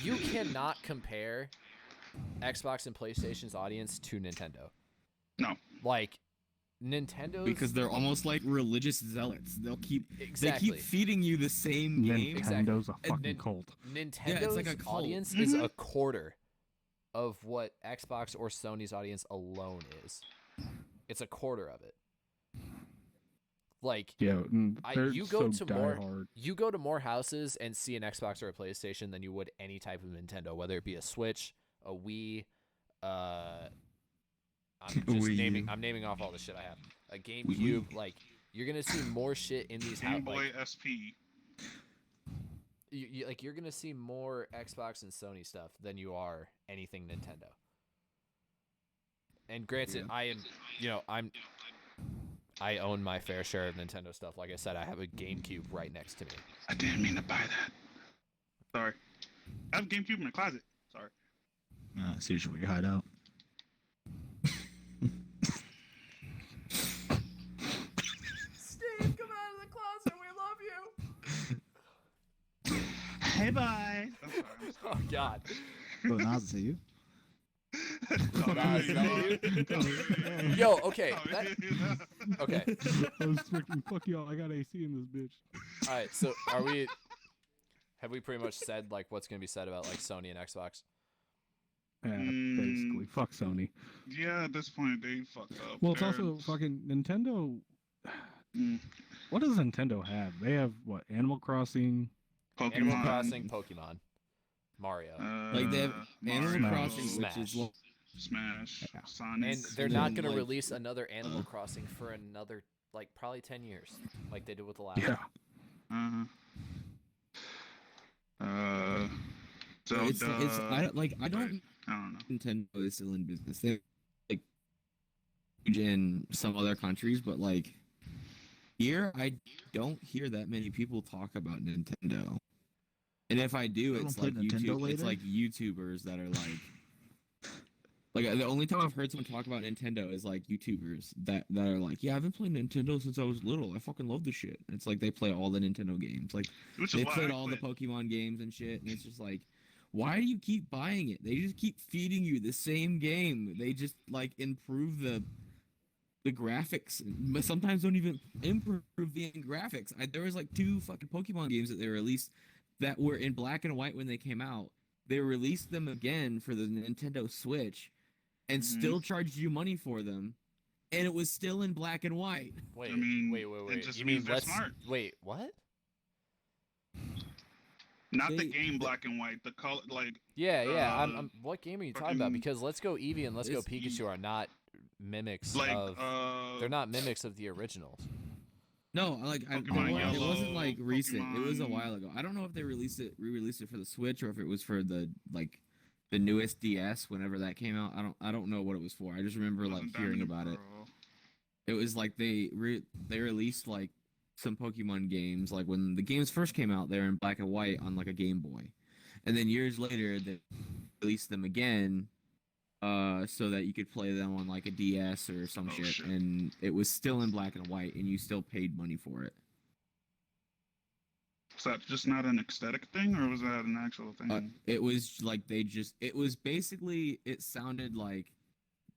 Speaker 1: you cannot compare Xbox and PlayStation's audience to Nintendo.
Speaker 3: No.
Speaker 1: Like, Nintendo's
Speaker 4: Because they're almost like religious zealots. They
Speaker 1: exactly.
Speaker 4: keep feeding you the same game.
Speaker 2: Nintendo's a
Speaker 1: And
Speaker 2: fucking cult.
Speaker 1: Nintendo's
Speaker 4: like a cult.
Speaker 1: audience is a quarter of what Xbox or Sony's audience alone is. It's a quarter of it. Like,
Speaker 2: Yeah, they're
Speaker 1: you go
Speaker 2: so
Speaker 1: to more
Speaker 2: diehard.
Speaker 1: you go to more houses and see an Xbox or a PlayStation than you would any type of Nintendo, whether it be a Switch, a Wii, I'm naming off all the shit I have. A GameCube, like, you're gonna see more shit in these
Speaker 3: Game
Speaker 1: houses.
Speaker 3: Boy
Speaker 1: Like,
Speaker 3: SP.
Speaker 1: you're gonna see more Xbox and Sony stuff than you are anything Nintendo. And granted, I own my fair share of Nintendo stuff. Like I said, I have a GameCube right next to me.
Speaker 3: I didn't mean to buy that. Sorry. I have GameCube in the closet. Sorry.
Speaker 5: See where you hide out.
Speaker 1: Steve, come out of the closet. We love you.
Speaker 3: Hey, bye. I'm sorry.
Speaker 1: Oh God.
Speaker 5: Oh, now it's you.
Speaker 1: Nah, is that you? Yo, okay. Okay.
Speaker 2: I was freaking fuck y'all. I got AC in this bitch.
Speaker 1: All right. So, have we pretty much said, like, what's gonna be said about, like, Sony and Xbox?
Speaker 2: Yeah, basically. Fuck Sony.
Speaker 3: Yeah, at this point, they fucked up.
Speaker 2: Well, it's also fucking Nintendo.
Speaker 3: Mm.
Speaker 2: What does Nintendo have? They have, what, Animal Crossing?
Speaker 3: Pokemon.
Speaker 1: Animal Crossing, Pokemon, Mario,
Speaker 4: Like they have Animal
Speaker 3: Mario,
Speaker 4: Crossing,
Speaker 1: Smash.
Speaker 4: which is
Speaker 3: Smash,
Speaker 2: Yeah.
Speaker 3: Sonic.
Speaker 1: and they're
Speaker 4: and
Speaker 1: not
Speaker 4: then,
Speaker 1: gonna
Speaker 4: like,
Speaker 1: release another Animal Crossing for another, like, probably 10 years, like they did with the last.
Speaker 2: Yeah.
Speaker 1: one.
Speaker 3: Zelda.
Speaker 4: I don't
Speaker 3: I don't know.
Speaker 4: Nintendo is still in business. They're like huge in some other countries, but like here, I don't hear that many people talk about Nintendo. And if I do,
Speaker 5: You
Speaker 4: it's
Speaker 5: don't
Speaker 4: like
Speaker 5: play Nintendo
Speaker 4: YouTube. It's
Speaker 5: later?
Speaker 4: like YouTubers that are like the only time I've heard someone talk about Nintendo is like YouTubers that are like, yeah, I've been playing Nintendo since I was little. I fucking love this shit. It's like they play all the Nintendo games. Like
Speaker 3: Which is
Speaker 4: they
Speaker 3: why
Speaker 4: played
Speaker 3: I
Speaker 4: all the
Speaker 3: quit.
Speaker 4: Pokemon games and shit, and it's just like, why do you keep buying it? They just keep feeding you the same game. They just like improve the the graphics sometimes don't even improve the graphics. There was like 2 fucking Pokemon games that they released that were in black and white when they came out. They released them again for the Nintendo Switch and still charged you money for them, and it was still in black and white.
Speaker 1: Wait,
Speaker 3: I mean,
Speaker 1: wait.
Speaker 3: it just
Speaker 1: You
Speaker 3: means
Speaker 1: mean
Speaker 3: they're
Speaker 1: let's
Speaker 3: smart.
Speaker 1: wait? What?
Speaker 3: Not the
Speaker 4: They-
Speaker 3: game black and white. The color, like
Speaker 1: Yeah. I'm. What game are you talking about?
Speaker 3: fucking-
Speaker 1: Because Let's Go Eevee and Let's Go
Speaker 4: It's
Speaker 1: Pikachu are not mimics
Speaker 3: like
Speaker 1: of. They're not mimics of the originals.
Speaker 4: No, like it
Speaker 3: Pokemon
Speaker 4: wasn't
Speaker 3: Yellow,
Speaker 4: like recent. It was a
Speaker 3: Pokemon-
Speaker 4: while ago. I don't know if they re-released it for the Switch or if it was for the the newest DS whenever that came out. I don't know what it was for. I just remember like
Speaker 3: wasn't
Speaker 4: hearing
Speaker 3: Diamond
Speaker 4: about
Speaker 3: and
Speaker 4: it.
Speaker 3: Pearl.
Speaker 4: It was like they released like some Pokemon games. Like when the games first came out, they were in black and white on like a Game Boy, and then years later they released them again, so that you could play them on like a DS or some
Speaker 3: Oh,
Speaker 4: shit,
Speaker 3: shit.
Speaker 4: and it was still in black and white, and you still paid money for it.
Speaker 3: Was that just not an aesthetic thing, or was that an actual thing?
Speaker 4: It was like it was basically, it sounded like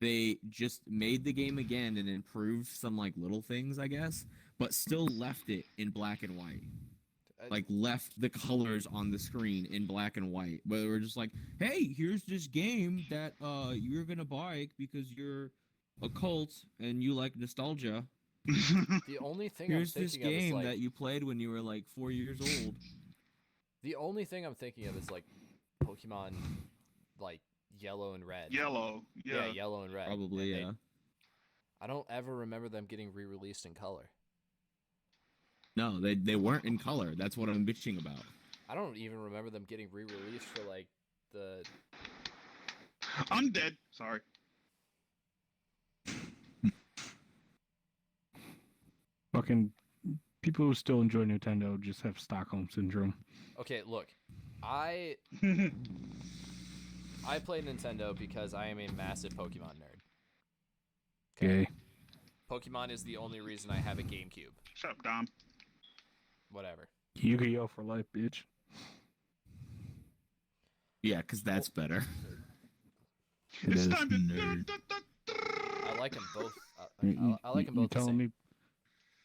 Speaker 4: they just made the game again and improved some like little things, I guess, but still left it in black and white. Like left the colors on the screen in black and white. But they were just like, hey, here's this game that you're gonna buy because you're a cult and you like nostalgia.
Speaker 1: The only thing
Speaker 4: Here's
Speaker 1: I'm
Speaker 4: this
Speaker 1: thinking of is
Speaker 4: game
Speaker 1: like
Speaker 4: that you played when you were like 4 years old.
Speaker 1: the only thing I'm thinking of is like Pokemon, like Yellow and Red.
Speaker 3: Yellow, yeah.
Speaker 4: Yellow
Speaker 1: and Red.
Speaker 4: Probably,
Speaker 1: And
Speaker 4: yeah.
Speaker 1: I don't ever remember them getting re-released in color.
Speaker 4: No, they weren't in color. That's what I'm bitching about.
Speaker 1: I don't even remember them getting re-released for like the.
Speaker 3: I'm dead. Sorry.
Speaker 2: Fucking people who still enjoy Nintendo just have Stockholm syndrome.
Speaker 1: Okay, look, I play Nintendo because I am a massive Pokemon nerd.
Speaker 2: Okay.
Speaker 1: Pokemon is the only reason I have a GameCube.
Speaker 3: Shut up, Dom.
Speaker 1: Whatever.
Speaker 2: Yu-Gi-Oh for life, bitch.
Speaker 4: Yeah, because that's better.
Speaker 5: It
Speaker 3: It's
Speaker 5: is
Speaker 3: time to.
Speaker 5: nerd.
Speaker 1: I like them both. I
Speaker 2: You-
Speaker 1: like them
Speaker 2: you
Speaker 1: both the
Speaker 2: telling
Speaker 1: same.
Speaker 2: me,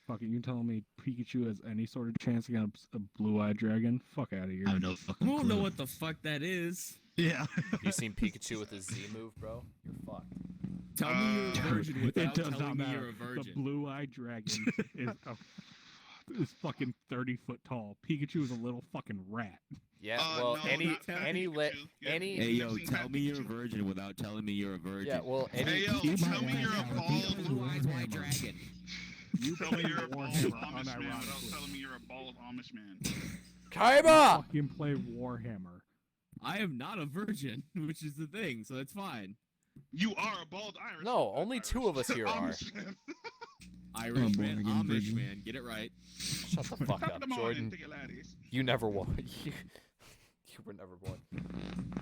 Speaker 2: fucking, you telling me Pikachu has any sort of chance against a blue-eyed dragon? Fuck out of here.
Speaker 5: I have no fucking
Speaker 4: I don't know
Speaker 5: clue.
Speaker 4: what the fuck that is.
Speaker 5: Yeah.
Speaker 1: You seen Pikachu with his Z move, bro? You're fucked.
Speaker 4: Tell me you're a
Speaker 3: Dude,
Speaker 4: virgin
Speaker 2: It
Speaker 4: without
Speaker 2: does
Speaker 4: telling
Speaker 2: not
Speaker 4: me
Speaker 2: matter.
Speaker 4: you're a virgin.
Speaker 2: The blue-eyed dragon is fucking 30 foot tall. Pikachu is a little fucking rat.
Speaker 1: Yeah.
Speaker 3: No,
Speaker 1: Well, any
Speaker 3: not
Speaker 1: any
Speaker 3: Pikachu.
Speaker 1: lit
Speaker 3: Yeah,
Speaker 1: any.
Speaker 4: Hey, yo,
Speaker 3: Pikachu.
Speaker 4: tell me you're a virgin without telling me you're a virgin.
Speaker 1: Yeah. Well, any.
Speaker 3: Hey, yo,
Speaker 2: You
Speaker 3: tell
Speaker 2: might
Speaker 3: me you're a
Speaker 2: have a
Speaker 3: bald.
Speaker 4: Blue eyes white dragon.
Speaker 2: You
Speaker 3: Tell me you're a bald
Speaker 2: Warhammer
Speaker 3: Amish man without
Speaker 2: unironically.
Speaker 3: telling me you're a bald Amish man.
Speaker 1: Kaiba!
Speaker 2: Fucking play Warhammer.
Speaker 4: I am not a virgin, which is the thing, so that's fine.
Speaker 3: You are a bald Irish.
Speaker 1: No, only two of us here are.
Speaker 3: Amish man.
Speaker 4: Irish
Speaker 5: born
Speaker 4: man,
Speaker 5: again
Speaker 4: Amish
Speaker 5: virgin.
Speaker 4: man, get it right.
Speaker 1: Shut the fuck
Speaker 3: Top
Speaker 1: up,
Speaker 3: of the morning
Speaker 1: Jordan.
Speaker 3: to you laddies.
Speaker 1: You never won. You were never born.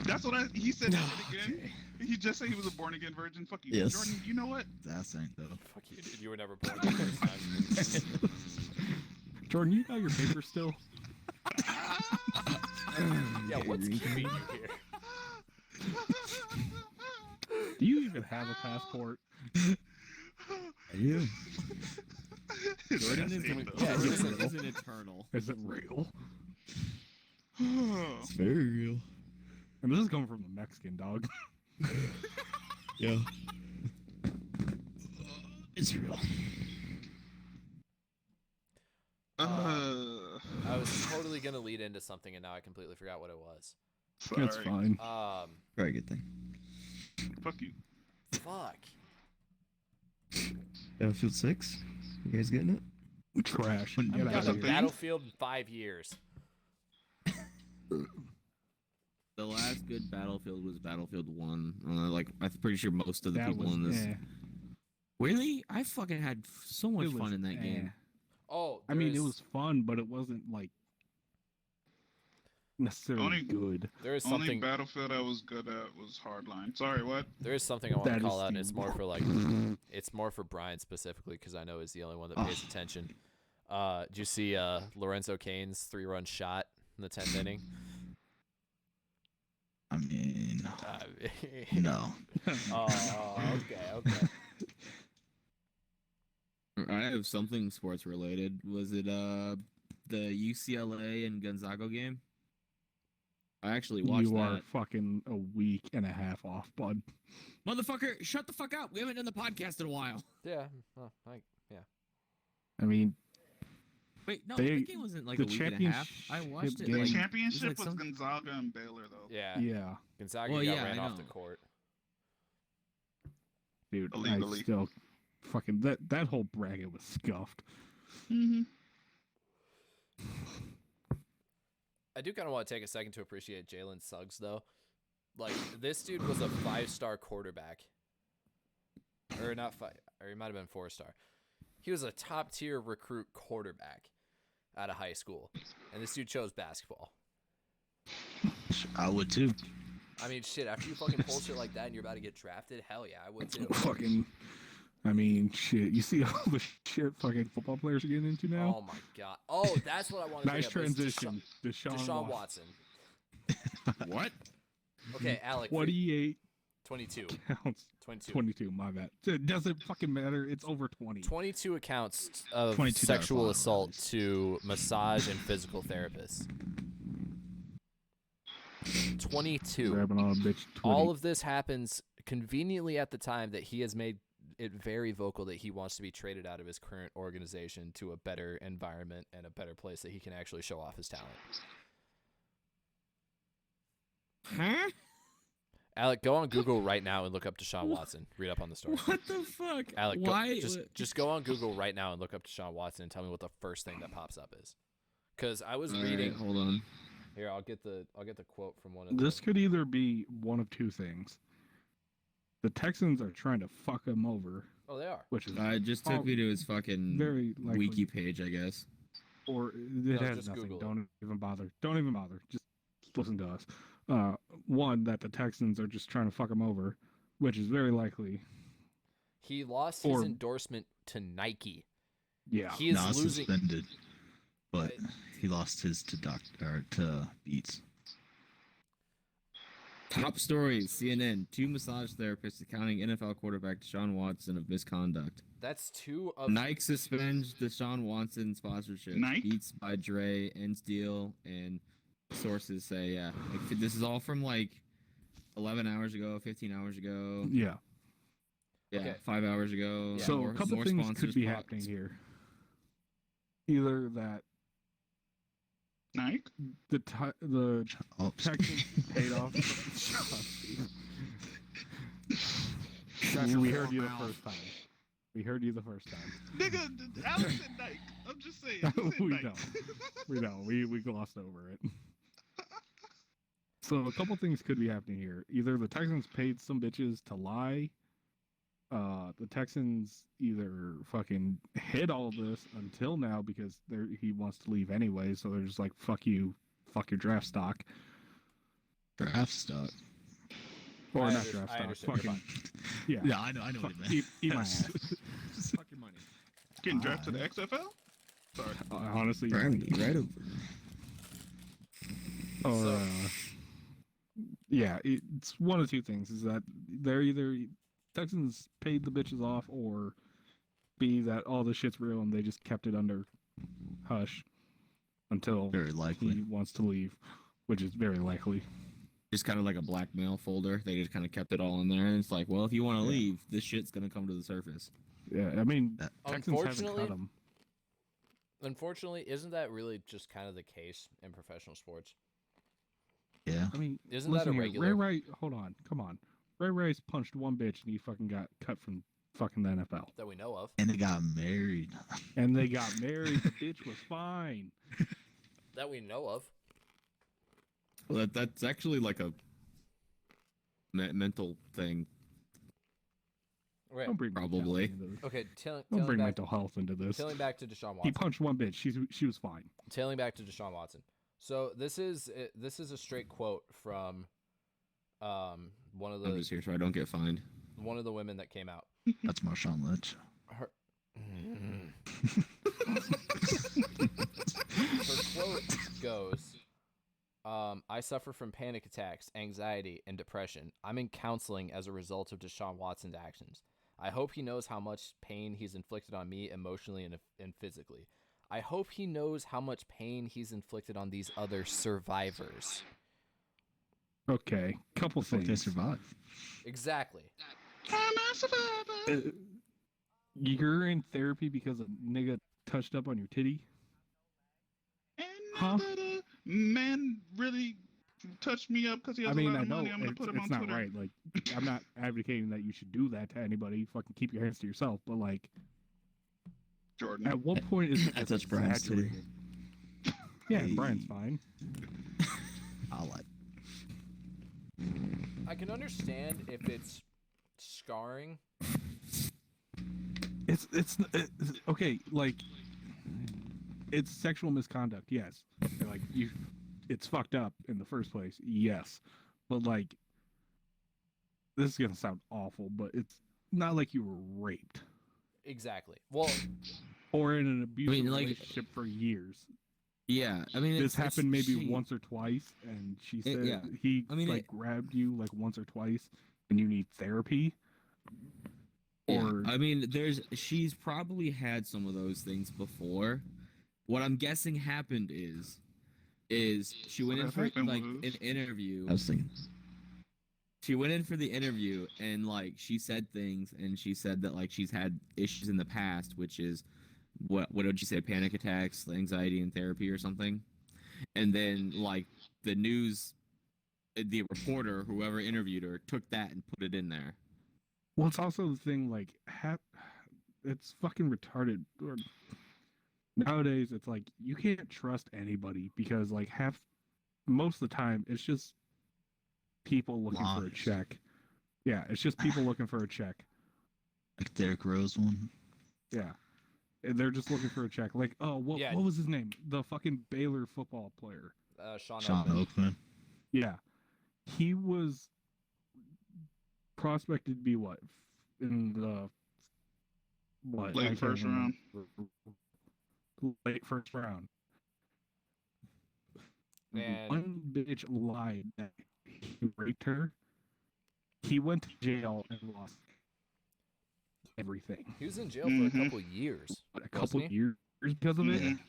Speaker 3: That's what he said. It again. He just said he was a born again virgin. Fuck you,
Speaker 5: Yes.
Speaker 3: Jordan. You know what?
Speaker 5: That's ain't though.
Speaker 1: Fuck you, dude. You were never born the first time.
Speaker 2: Jordan, you got your paper still?
Speaker 1: Yeah, what's keeping you here?
Speaker 2: Do you even have a passport?
Speaker 5: I do.
Speaker 4: Jordan is,
Speaker 3: That's it,
Speaker 1: yeah,
Speaker 3: though.
Speaker 4: Jordan is an eternal.
Speaker 2: Is it real?
Speaker 5: It's very real.
Speaker 2: And this is coming from the Mexican dog.
Speaker 5: Yeah. It's real.
Speaker 1: I was totally gonna lead into something, and now I completely forgot what it was.
Speaker 3: Sorry.
Speaker 2: It's fine.
Speaker 5: Very good thing.
Speaker 3: Fuck you.
Speaker 1: Fuck.
Speaker 5: Battlefield 6. You guys getting it?
Speaker 2: Trash.
Speaker 5: When-
Speaker 2: Get
Speaker 3: That's
Speaker 2: out
Speaker 3: a
Speaker 2: of here.
Speaker 3: thing?
Speaker 1: Battlefield in 5 years.
Speaker 4: The last good Battlefield was Battlefield 1. Like, I'm pretty sure most of the
Speaker 2: That
Speaker 4: people
Speaker 2: was,
Speaker 4: in this.
Speaker 2: eh.
Speaker 4: Really? I fucking had so much
Speaker 2: It was,
Speaker 4: fun in that
Speaker 2: eh.
Speaker 4: game.
Speaker 1: Oh,
Speaker 2: I mean, it
Speaker 1: there's-
Speaker 2: was fun, but it wasn't like necessarily
Speaker 3: Only-
Speaker 2: good.
Speaker 1: There is
Speaker 3: Only
Speaker 1: something.
Speaker 3: Battlefield I was good at was Hardline. Sorry, what?
Speaker 1: There is something I want to
Speaker 2: That
Speaker 1: call
Speaker 2: is
Speaker 1: out, and
Speaker 2: the
Speaker 1: it's more for like,
Speaker 2: worst.
Speaker 1: it's more for Brian specifically because I know he's the only one that
Speaker 5: Oh.
Speaker 1: pays attention. Did you see Lorenzo Cain's 3-run shot in the 10th inning?
Speaker 5: I mean,
Speaker 1: Uh,
Speaker 5: no.
Speaker 1: Oh, okay.
Speaker 4: have something sports related. Was it the UCLA and Gonzaga game? I actually watched
Speaker 2: You are
Speaker 4: that.
Speaker 2: fucking a week and a half off, bud.
Speaker 4: Motherfucker, shut the fuck up. We haven't done the podcast in a while.
Speaker 1: Yeah. Well, yeah.
Speaker 2: I mean,
Speaker 4: Wait, no,
Speaker 2: They-
Speaker 4: the game wasn't like
Speaker 2: the
Speaker 4: a week and a half. I
Speaker 2: championship
Speaker 4: watched it.
Speaker 2: game-
Speaker 3: The
Speaker 4: Like,
Speaker 3: championship
Speaker 4: like
Speaker 3: was
Speaker 4: some-
Speaker 3: Gonzaga and Baylor, though.
Speaker 1: Yeah.
Speaker 2: yeah,
Speaker 1: Gonzaga
Speaker 4: Well,
Speaker 1: got
Speaker 4: yeah,
Speaker 1: ran
Speaker 4: I
Speaker 1: off the
Speaker 4: know.
Speaker 1: court.
Speaker 2: dude,
Speaker 3: Illegally.
Speaker 2: I still fucking that whole bracket was scuffed.
Speaker 3: Mm-hmm.
Speaker 1: I do kind of want to take a second to appreciate Jalen Suggs, though. Like, this dude was a 5-star quarterback. Or not 5, or he might have been 4-star. He was a top-tier recruit quarterback out of high school. And this dude chose basketball.
Speaker 6: I would too.
Speaker 1: I mean, shit, after you fucking pull shit like that and you're about to get drafted, hell yeah, I would too.
Speaker 2: Fucking, I mean, shit. You see all the shit fucking football players are getting into now.
Speaker 1: Oh my god. Oh, that's what I want to
Speaker 2: Nice
Speaker 1: bring up.
Speaker 2: transition.
Speaker 1: Deshaun Watson.
Speaker 4: what?
Speaker 1: Okay, Alec.
Speaker 2: 28
Speaker 1: 22.
Speaker 2: counts.
Speaker 1: 22.
Speaker 2: 22. My bad. It doesn't fucking matter. It's over 20.
Speaker 1: 22 accounts of
Speaker 6: 22
Speaker 1: sexual
Speaker 6: dollar
Speaker 1: assault
Speaker 6: fines.
Speaker 1: to massage and physical therapists. 22.
Speaker 2: Grabbing on a bitch.
Speaker 1: All of this happens conveniently at the time that he has made it very vocal that he wants to be traded out of his current organization to a better environment and a better place that he can actually show off his talent.
Speaker 4: Huh?
Speaker 1: Alec, go on Google right now and look up Deshaun Watson. Read up on the story.
Speaker 4: What the fuck?
Speaker 1: Alec,
Speaker 4: Why?
Speaker 1: just go on Google right now and look up Deshaun Watson and tell me what the first thing that pops up is. Because I was
Speaker 4: All right,
Speaker 1: reading.
Speaker 4: hold on.
Speaker 1: Here, I'll get the quote from one of the.
Speaker 2: This could either be one of two things. The Texans are trying to fuck him over,
Speaker 1: Oh, they are.
Speaker 2: which is
Speaker 4: It just took me to his fucking
Speaker 2: very likely.
Speaker 4: wiki page, I guess.
Speaker 2: Or it has
Speaker 1: just
Speaker 2: nothing.
Speaker 1: Google it.
Speaker 2: Don't even bother. Don't even bother. Just listen to us. One, that the Texans are just trying to fuck him over, which is very likely.
Speaker 1: He lost his
Speaker 2: Or-
Speaker 1: endorsement to Nike.
Speaker 2: Yeah.
Speaker 1: He is
Speaker 6: Not
Speaker 1: losing.
Speaker 6: suspended, but
Speaker 1: I-
Speaker 6: he lost his to Beats.
Speaker 4: Top stories, CNN. 2 massage therapists accounting NFL quarterback Deshaun Watson of misconduct.
Speaker 1: That's two of.
Speaker 4: Nike suspends Deshaun Watson sponsorship.
Speaker 3: Nike?
Speaker 4: Beats by Dre, ends deal, and sources say, yeah. Like, this is all from like 11 hours ago, 15 hours ago.
Speaker 2: Yeah.
Speaker 4: Yeah,
Speaker 1: Okay.
Speaker 4: 5 hours ago.
Speaker 1: Yeah.
Speaker 2: So
Speaker 4: More-
Speaker 2: a couple
Speaker 4: more
Speaker 2: things
Speaker 4: sponsors
Speaker 2: could be
Speaker 4: pop-
Speaker 2: happening here. Either that
Speaker 3: Nike?
Speaker 2: the
Speaker 6: Oh,
Speaker 2: Texans paid off. Gotcha, we heard you the first time. We heard you the first time.
Speaker 3: Nigga, Alex said Nike. I'm just saying. He said
Speaker 2: We
Speaker 3: Nike.
Speaker 2: know. We know. We glossed over it. So a couple things could be happening here. Either the Texans paid some bitches to lie. The Texans either fucking hid all of this until now because he wants to leave anyway. So they're just like, fuck you, fuck your draft stock,
Speaker 6: draft stock.
Speaker 2: or
Speaker 1: I
Speaker 2: not
Speaker 1: under-
Speaker 2: draft
Speaker 1: I
Speaker 2: stock.
Speaker 1: understand your
Speaker 2: Fucking yeah.
Speaker 6: Yeah, I know what
Speaker 2: Fuck,
Speaker 6: you meant.
Speaker 2: eat my ass.
Speaker 4: Fuck your money.
Speaker 3: Getting drafted to the XFL? Sorry.
Speaker 2: Honestly,
Speaker 5: Right over.
Speaker 2: or
Speaker 1: So-
Speaker 2: yeah, it's one of two things: is that they're either Texans paid the bitches off, or B, that all this shit's real and they just kept it under hush until
Speaker 6: Very likely.
Speaker 2: he wants to leave, which is very likely.
Speaker 4: Just kind of like a blackmail folder. They just kind of kept it all in there. And it's like, well, if you want to
Speaker 2: Yeah.
Speaker 4: leave, this shit's going to come to the surface.
Speaker 2: Yeah, I mean,
Speaker 6: That-
Speaker 2: Texans haven't
Speaker 1: Unfortunately-
Speaker 2: cut him.
Speaker 1: Unfortunately, isn't that really just kind of the case in professional sports?
Speaker 6: Yeah.
Speaker 2: I mean,
Speaker 1: Isn't that a
Speaker 2: listen here,
Speaker 1: regular?
Speaker 2: Ray Rice, hold on, come on. Ray Rice punched one bitch and he fucking got cut from fucking the NFL.
Speaker 1: That we know of.
Speaker 6: And they got married.
Speaker 2: And they got married. The bitch was fine.
Speaker 1: That we know of.
Speaker 4: Well, that's actually like a mental thing.
Speaker 1: Right.
Speaker 2: Don't bring
Speaker 4: Probably.
Speaker 2: mentality into this.
Speaker 1: Okay,
Speaker 2: Don't bring
Speaker 1: back,
Speaker 2: mental health into this.
Speaker 1: tailing back to Deshaun
Speaker 2: He
Speaker 1: Watson.
Speaker 2: punched one bitch. She was fine.
Speaker 1: Tailing back to Deshaun Watson. So this is a straight quote from one of
Speaker 4: I'm just
Speaker 1: the
Speaker 4: here so I don't get fined.
Speaker 1: women that came out.
Speaker 6: That's Marshawn Lynch.
Speaker 1: Her quote goes, I suffer from panic attacks, anxiety, and depression. I'm in counseling as a result of Deshaun Watson's actions. I hope he knows how much pain he's inflicted on me emotionally and physically. I hope he knows how much pain he's inflicted on these other survivors.
Speaker 2: Okay, couple
Speaker 6: Fuck, they
Speaker 2: things.
Speaker 6: survive.
Speaker 1: Exactly.
Speaker 3: I'm a survivor.
Speaker 2: You're in therapy because a nigga touched up on your titty?
Speaker 3: And
Speaker 2: Huh?
Speaker 3: now that a man really touched me up because he has
Speaker 2: I
Speaker 3: a
Speaker 2: mean,
Speaker 3: lot
Speaker 2: I
Speaker 3: of
Speaker 2: know
Speaker 3: money, I'm gonna put him on
Speaker 2: it's not
Speaker 3: Twitter.
Speaker 2: right. Like, I'm not advocating that you should do that to anybody. Fucking keep your hands to yourself. But like,
Speaker 3: Jordan.
Speaker 2: at what point is it
Speaker 5: I
Speaker 2: just
Speaker 5: touched Brian's titty.
Speaker 2: exaggerated? Yeah,
Speaker 5: Hey.
Speaker 2: Brian's fine.
Speaker 6: I'll like.
Speaker 1: I can understand if it's scarring.
Speaker 2: It's okay. Like, it's sexual misconduct. Yes, like it's fucked up in the first place. Yes, but like, this is gonna sound awful, but it's not like you were raped
Speaker 1: Exactly. Well,
Speaker 2: or in an abusive
Speaker 4: like-
Speaker 2: relationship for years.
Speaker 4: Yeah, I mean,
Speaker 2: This happened maybe
Speaker 4: she-
Speaker 2: once or twice, and she said
Speaker 4: yeah.
Speaker 2: he
Speaker 4: I mean,
Speaker 2: like grabbed you like once or twice, and you need therapy.
Speaker 4: Yeah,
Speaker 2: Or
Speaker 4: I mean, she's probably had some of those things before. What I'm guessing happened is she went in
Speaker 3: What
Speaker 4: for
Speaker 3: happened
Speaker 4: like
Speaker 3: was-
Speaker 4: an interview.
Speaker 5: I was thinking.
Speaker 4: She went in for the interview and like she said things and she said that like she's had issues in the past, which is what did you say, panic attacks, anxiety and therapy or something. And then like the news, the reporter, whoever interviewed her, took that and put it in there.
Speaker 2: well, it's also the thing like it's fucking retarded. Or nowadays, it's like you can't trust anybody because like most of the time it's just people looking for a
Speaker 6: Lies.
Speaker 2: check. Yeah, it's just people looking for a check.
Speaker 6: Like Derrick Rose one.
Speaker 2: Yeah. And they're just looking for a check. Like, oh, what
Speaker 1: Yeah.
Speaker 2: was his name? The fucking Baylor football player.
Speaker 1: Sean
Speaker 6: Sean
Speaker 1: Oakman.
Speaker 6: Oakman.
Speaker 2: Yeah. He was prospected to be what? In the what? I
Speaker 3: Late
Speaker 2: can't
Speaker 3: first
Speaker 2: remember.
Speaker 3: round.
Speaker 2: Late first round.
Speaker 1: And-
Speaker 2: One bitch lied that he raped her. He went to jail and lost everything.
Speaker 1: He was in jail for a
Speaker 3: Mhm.
Speaker 1: couple years.
Speaker 2: But a couple
Speaker 1: Wasn't he?
Speaker 2: years because of it.
Speaker 3: Mhm.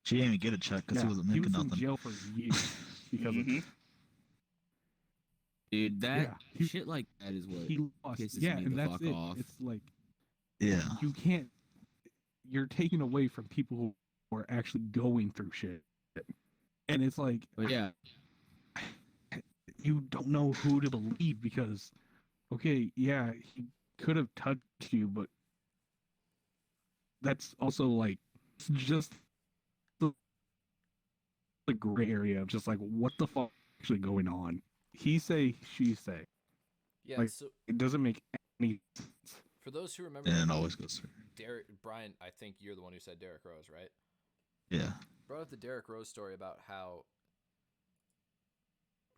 Speaker 6: She didn't even get a check because
Speaker 2: Yeah,
Speaker 6: he wasn't
Speaker 2: he
Speaker 6: making
Speaker 2: was in
Speaker 6: nothing.
Speaker 2: jail for years because of
Speaker 3: Mhm.
Speaker 2: it.
Speaker 4: Dude, that
Speaker 2: Yeah, he-
Speaker 4: shit like that is what
Speaker 2: He lost.
Speaker 4: pisses
Speaker 2: Yeah,
Speaker 4: me
Speaker 2: and
Speaker 4: the
Speaker 2: that's
Speaker 4: fuck
Speaker 2: it.
Speaker 4: off.
Speaker 2: It's like
Speaker 6: Yeah.
Speaker 2: you can't. You're taking away from people who are actually going through shit, and it's like
Speaker 4: But yeah,
Speaker 2: you don't know who to believe because, okay, yeah, he could have touched you, but that's also like it's just the gray area of just like what the fuck is actually going on. He say, she say.
Speaker 1: Yeah.
Speaker 2: Like-
Speaker 1: So
Speaker 2: It doesn't make any sense.
Speaker 1: for those who remember,
Speaker 6: And it always goes through.
Speaker 1: Brian, I think you're the one who said Derrick Rose, right?
Speaker 6: Yeah.
Speaker 1: Brought up the Derrick Rose story about how,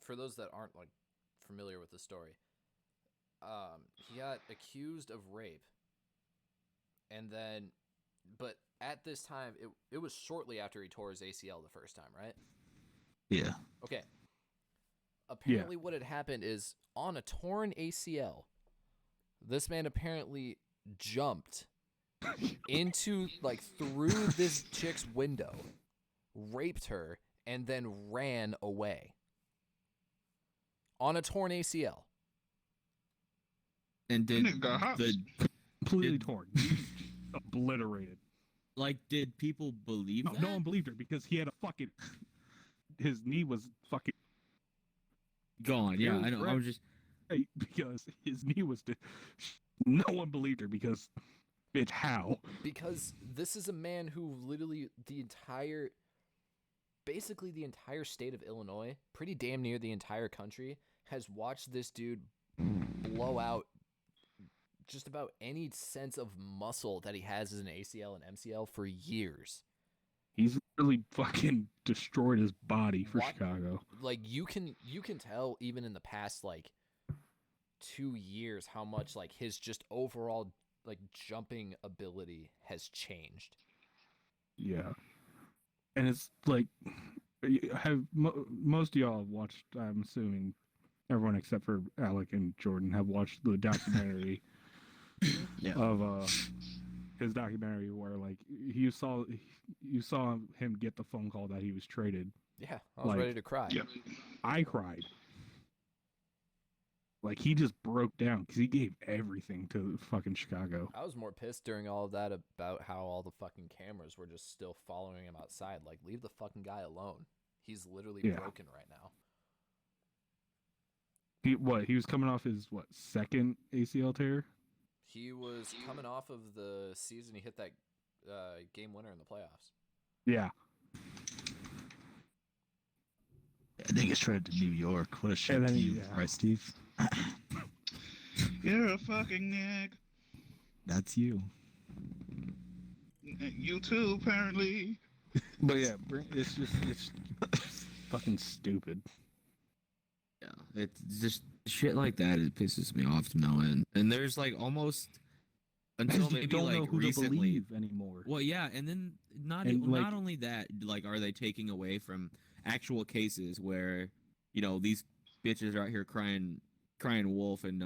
Speaker 1: for those that aren't like familiar with the story, he got accused of rape, and then, but at this time, it was shortly after he tore his ACL the first time, right?
Speaker 6: Yeah.
Speaker 1: Okay. Apparently, what had happened is on a torn ACL, this man apparently jumped into like through this chick's window, raped her, and then ran away on a torn ACL.
Speaker 4: and did
Speaker 3: Nigga got hops.
Speaker 4: the
Speaker 2: Completely
Speaker 4: Did-
Speaker 2: torn, obliterated.
Speaker 4: did people believe that?
Speaker 2: No one believed her because he had a fucking. His knee was fucking
Speaker 4: Gone. Yeah,
Speaker 2: Dude,
Speaker 4: I know. I
Speaker 2: right.
Speaker 4: was just
Speaker 2: right because his knee was. No one believed her because, bitch, how?
Speaker 1: Because this is a man who literally basically the entire state of Illinois, pretty damn near the entire country, has watched this dude blow out just about any sense of muscle that he has as an ACL and MCL for years.
Speaker 2: He's really fucking destroyed his body for
Speaker 1: What?
Speaker 2: Chicago.
Speaker 1: Like you can tell even in the past like 2 years how much like his just overall like jumping ability has changed.
Speaker 2: Yeah, and it's like, most of y'all have watched? I'm assuming everyone except for Alec and Jordan have watched the documentary
Speaker 6: Yeah.
Speaker 2: of his documentary where like you saw him get the phone call that he was traded.
Speaker 1: Yeah, I was
Speaker 2: Like-
Speaker 1: ready to cry.
Speaker 3: Yeah.
Speaker 2: I cried. Like he just broke down because he gave everything to fucking Chicago.
Speaker 1: I was more pissed during all of that about how all the fucking cameras were just still following him outside. Like, leave the fucking guy alone. He's literally
Speaker 2: Yeah.
Speaker 1: broken right now.
Speaker 2: He was coming off his second ACL tear?
Speaker 1: He was coming off of the season he hit that game winner in the playoffs.
Speaker 2: Yeah.
Speaker 6: I think it's traded to New York. What a shit
Speaker 2: And
Speaker 6: to
Speaker 2: then,
Speaker 6: you,
Speaker 2: yeah.
Speaker 6: right, Steve?
Speaker 3: You're a fucking egg.
Speaker 6: That's you.
Speaker 3: You too, apparently.
Speaker 2: But yeah, it's fucking stupid.
Speaker 4: Yeah, it's just shit like that. It pisses me off to no end. And there's like almost until
Speaker 2: Because you
Speaker 4: maybe
Speaker 2: don't
Speaker 4: like
Speaker 2: know who
Speaker 4: recently.
Speaker 2: to believe anymore.
Speaker 4: Well, yeah, and then not
Speaker 2: And, like-
Speaker 4: not only that, like, are they taking away from actual cases where, you know, these bitches are out here crying wolf and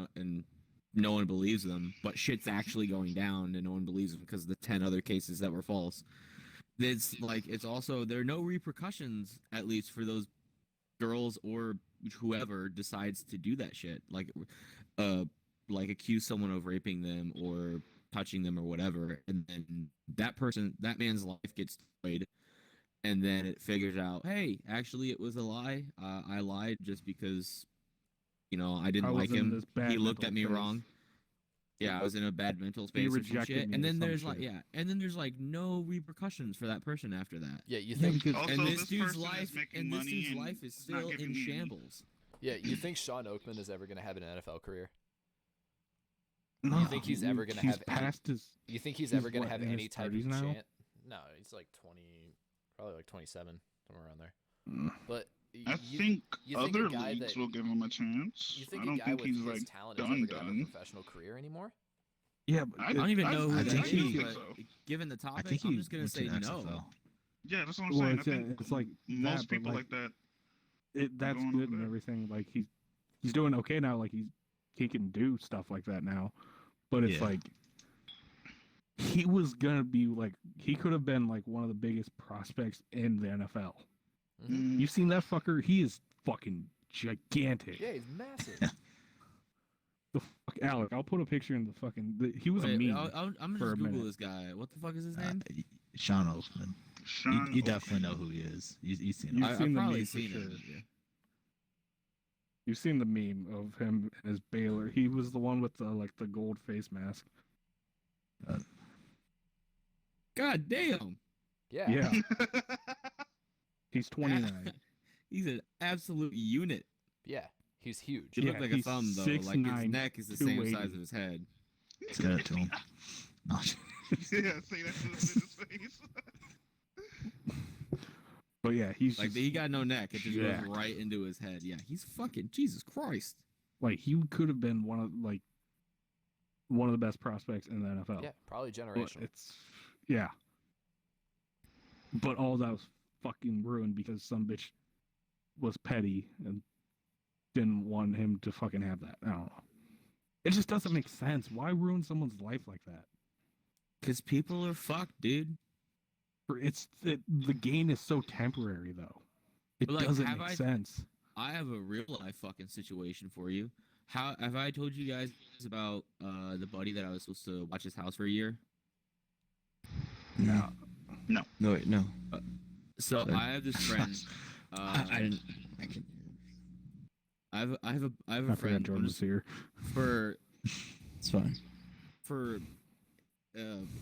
Speaker 4: no one believes them, but shit's actually going down and no one believes them because of the 10 other cases that were false. It's like it's also there are no repercussions, at least for those girls or whoever decides to do that shit, like accuse someone of raping them or touching them or whatever, and then that man's life gets destroyed, and then it figures out, hey, actually it was a lie. I lied just because, you know, I didn't
Speaker 2: I was
Speaker 4: like
Speaker 2: in
Speaker 4: him.
Speaker 2: this bad
Speaker 4: He looked
Speaker 2: mental
Speaker 4: at me
Speaker 2: space.
Speaker 4: wrong. Yeah, I was in a bad mental space or some
Speaker 2: rejected
Speaker 4: shit.
Speaker 2: me
Speaker 4: And
Speaker 2: or
Speaker 4: then
Speaker 2: some
Speaker 4: there's like
Speaker 2: shit.
Speaker 4: and then there's like no repercussions for that person after that.
Speaker 1: Yeah, you
Speaker 6: Yeah,
Speaker 1: think
Speaker 6: because
Speaker 3: Also,
Speaker 4: And this
Speaker 3: this
Speaker 4: dude's
Speaker 3: person is
Speaker 4: life
Speaker 3: making
Speaker 4: and this
Speaker 3: money
Speaker 4: dude's
Speaker 3: and
Speaker 4: life is
Speaker 3: not
Speaker 4: still
Speaker 3: giving
Speaker 4: in
Speaker 3: me any.
Speaker 4: shambles.
Speaker 1: you think Sean Oakman is ever going to have an NFL career?
Speaker 2: No,
Speaker 1: You think he's ever gonna
Speaker 2: he's
Speaker 1: have any-
Speaker 2: past his?
Speaker 1: You think he's
Speaker 2: He's
Speaker 1: ever going to
Speaker 2: what,
Speaker 1: have
Speaker 2: in his
Speaker 1: any type
Speaker 2: 30s
Speaker 1: of
Speaker 2: now?
Speaker 1: chance? No, he's like 20, probably like 27, somewhere around there. But
Speaker 3: I
Speaker 1: you,
Speaker 3: think
Speaker 1: you think
Speaker 3: other
Speaker 1: a guy
Speaker 3: leagues
Speaker 1: that-
Speaker 3: will give him a chance.
Speaker 1: you think
Speaker 3: I don't
Speaker 1: a guy
Speaker 3: think
Speaker 1: with
Speaker 3: he's
Speaker 1: his
Speaker 3: like
Speaker 1: talent is ever going to have a
Speaker 3: done.
Speaker 1: professional career anymore?
Speaker 2: Yeah, but
Speaker 4: I don't even know who
Speaker 6: I
Speaker 4: that
Speaker 6: think
Speaker 4: is,
Speaker 6: he-
Speaker 4: but
Speaker 3: so.
Speaker 4: given the
Speaker 6: I
Speaker 4: topic,
Speaker 6: think
Speaker 4: I'm
Speaker 6: he
Speaker 4: just gonna
Speaker 6: went to
Speaker 4: say
Speaker 6: the
Speaker 4: no.
Speaker 6: XFL.
Speaker 3: Yeah, that's what I'm
Speaker 2: Well,
Speaker 3: saying.
Speaker 2: it's,
Speaker 3: I think
Speaker 2: it's like
Speaker 3: most
Speaker 2: that, but,
Speaker 3: people
Speaker 2: like,
Speaker 3: like that.
Speaker 2: that's
Speaker 3: going
Speaker 2: good
Speaker 3: over
Speaker 2: and
Speaker 3: there.
Speaker 2: everything. Like he's doing okay now. Like he can do stuff like that now. But it's
Speaker 6: Yeah.
Speaker 2: like he was gonna be like he could have been like one of the biggest prospects in the NFL.
Speaker 1: Mhm.
Speaker 2: You've seen that fucker? He is fucking gigantic.
Speaker 1: Yeah, he's massive.
Speaker 2: The fuck, Alec, I'll put a picture in the fucking. He was a
Speaker 4: Wait,
Speaker 2: meme.
Speaker 4: I'm gonna
Speaker 2: for a
Speaker 4: just Google
Speaker 2: minute.
Speaker 4: this guy. What the fuck is his name?
Speaker 6: Sean Oakman.
Speaker 3: Sean
Speaker 6: You definitely
Speaker 3: Oakman.
Speaker 6: know who he is. You've seen
Speaker 2: You've
Speaker 6: him.
Speaker 2: seen
Speaker 4: I've
Speaker 2: the
Speaker 4: probably
Speaker 2: meme for
Speaker 4: seen
Speaker 2: sure.
Speaker 4: it. Yeah.
Speaker 2: You've seen the meme of him and his Baylor. He was the one with the gold face mask.
Speaker 4: God damn.
Speaker 1: Yeah.
Speaker 2: Yeah, he's 29.
Speaker 4: He's an absolute unit.
Speaker 1: Yeah, he's huge.
Speaker 4: He
Speaker 2: Yeah,
Speaker 4: looked like a
Speaker 2: he's
Speaker 4: thumb though. Like his
Speaker 2: 6'9",
Speaker 4: neck is the same size
Speaker 2: 280.
Speaker 4: of his head.
Speaker 6: Send it to him. No.
Speaker 3: Yeah, say that to his face.
Speaker 2: But yeah, he's
Speaker 4: Like
Speaker 2: just,
Speaker 4: he got no neck. It just
Speaker 2: jacked.
Speaker 4: goes right into his head. Yeah, he's fucking Jesus Christ.
Speaker 2: like he could have been one of the best prospects in the NFL.
Speaker 1: Yeah, probably
Speaker 2: But
Speaker 1: generational.
Speaker 2: it's yeah. But all that was fucking ruined because some bitch was petty and didn't want him to fucking have that. I don't know. It just doesn't make sense. Why ruin someone's life like that?
Speaker 4: Cause people are fucked, dude.
Speaker 2: The gain is so temporary though. It
Speaker 4: But, like,
Speaker 2: doesn't
Speaker 4: have
Speaker 2: make
Speaker 4: I-
Speaker 2: sense.
Speaker 4: I have a real life fucking situation for you. How have I told you guys about the buddy that I was supposed to watch his house for a year?
Speaker 2: No.
Speaker 5: No, wait, no.
Speaker 4: So
Speaker 5: Sorry.
Speaker 4: I have this friend.
Speaker 5: I didn't. I can.
Speaker 4: I have a
Speaker 2: I forgot
Speaker 4: friend.
Speaker 2: George was here.
Speaker 4: for
Speaker 5: It's fine.
Speaker 4: for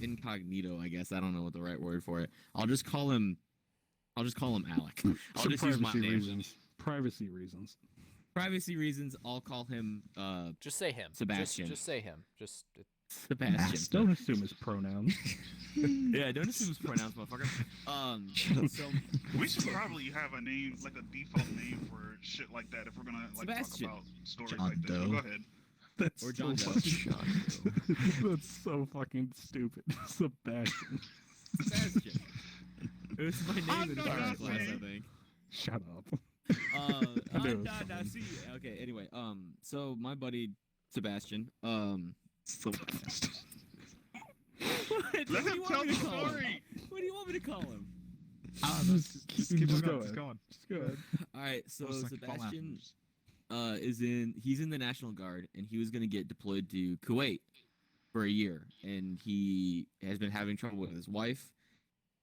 Speaker 4: incognito, I guess. I don't know what the right word for it. I'll just call him Alec. I'll
Speaker 2: For
Speaker 4: just use my
Speaker 2: privacy
Speaker 4: name.
Speaker 2: reasons. Privacy reasons.
Speaker 4: Privacy reasons, I'll call him
Speaker 1: Just say him.
Speaker 4: Sebastian.
Speaker 1: Just say him. Just
Speaker 4: Sebastian.
Speaker 5: Master.
Speaker 2: Don't assume his pronouns.
Speaker 4: Yeah, don't assume it's pronounced, motherfucker.
Speaker 5: Shut up.
Speaker 4: So
Speaker 3: We should probably have a name, like a default name for shit like that, if we're gonna like
Speaker 4: Sebastian.
Speaker 3: talk about stories
Speaker 6: John
Speaker 3: like this. But
Speaker 6: Doe.
Speaker 3: go ahead.
Speaker 2: That's
Speaker 4: Or John
Speaker 2: so
Speaker 4: Doe.
Speaker 2: fucking, that's so fucking stupid. Sebastian.
Speaker 4: Sebastian. It was my name
Speaker 3: I'm
Speaker 4: in
Speaker 3: not
Speaker 4: science class, I
Speaker 3: saying.
Speaker 4: think.
Speaker 2: Shut up.
Speaker 4: I
Speaker 2: knew it was coming.
Speaker 4: see. Okay, anyway, so my buddy Sebastian,
Speaker 6: So fast.
Speaker 3: Let
Speaker 4: do
Speaker 3: him
Speaker 4: you want
Speaker 3: tell
Speaker 4: me
Speaker 3: the
Speaker 4: to call him?
Speaker 3: story.
Speaker 4: What do you want me to call him?
Speaker 2: Just keep going.
Speaker 6: Just going.
Speaker 2: Just go ahead.
Speaker 4: All right, so
Speaker 6: Most like fall
Speaker 4: Sebastian
Speaker 6: afterwards.
Speaker 4: he's in the National Guard, and he was gonna get deployed to Kuwait for a year, and he has been having trouble with his wife,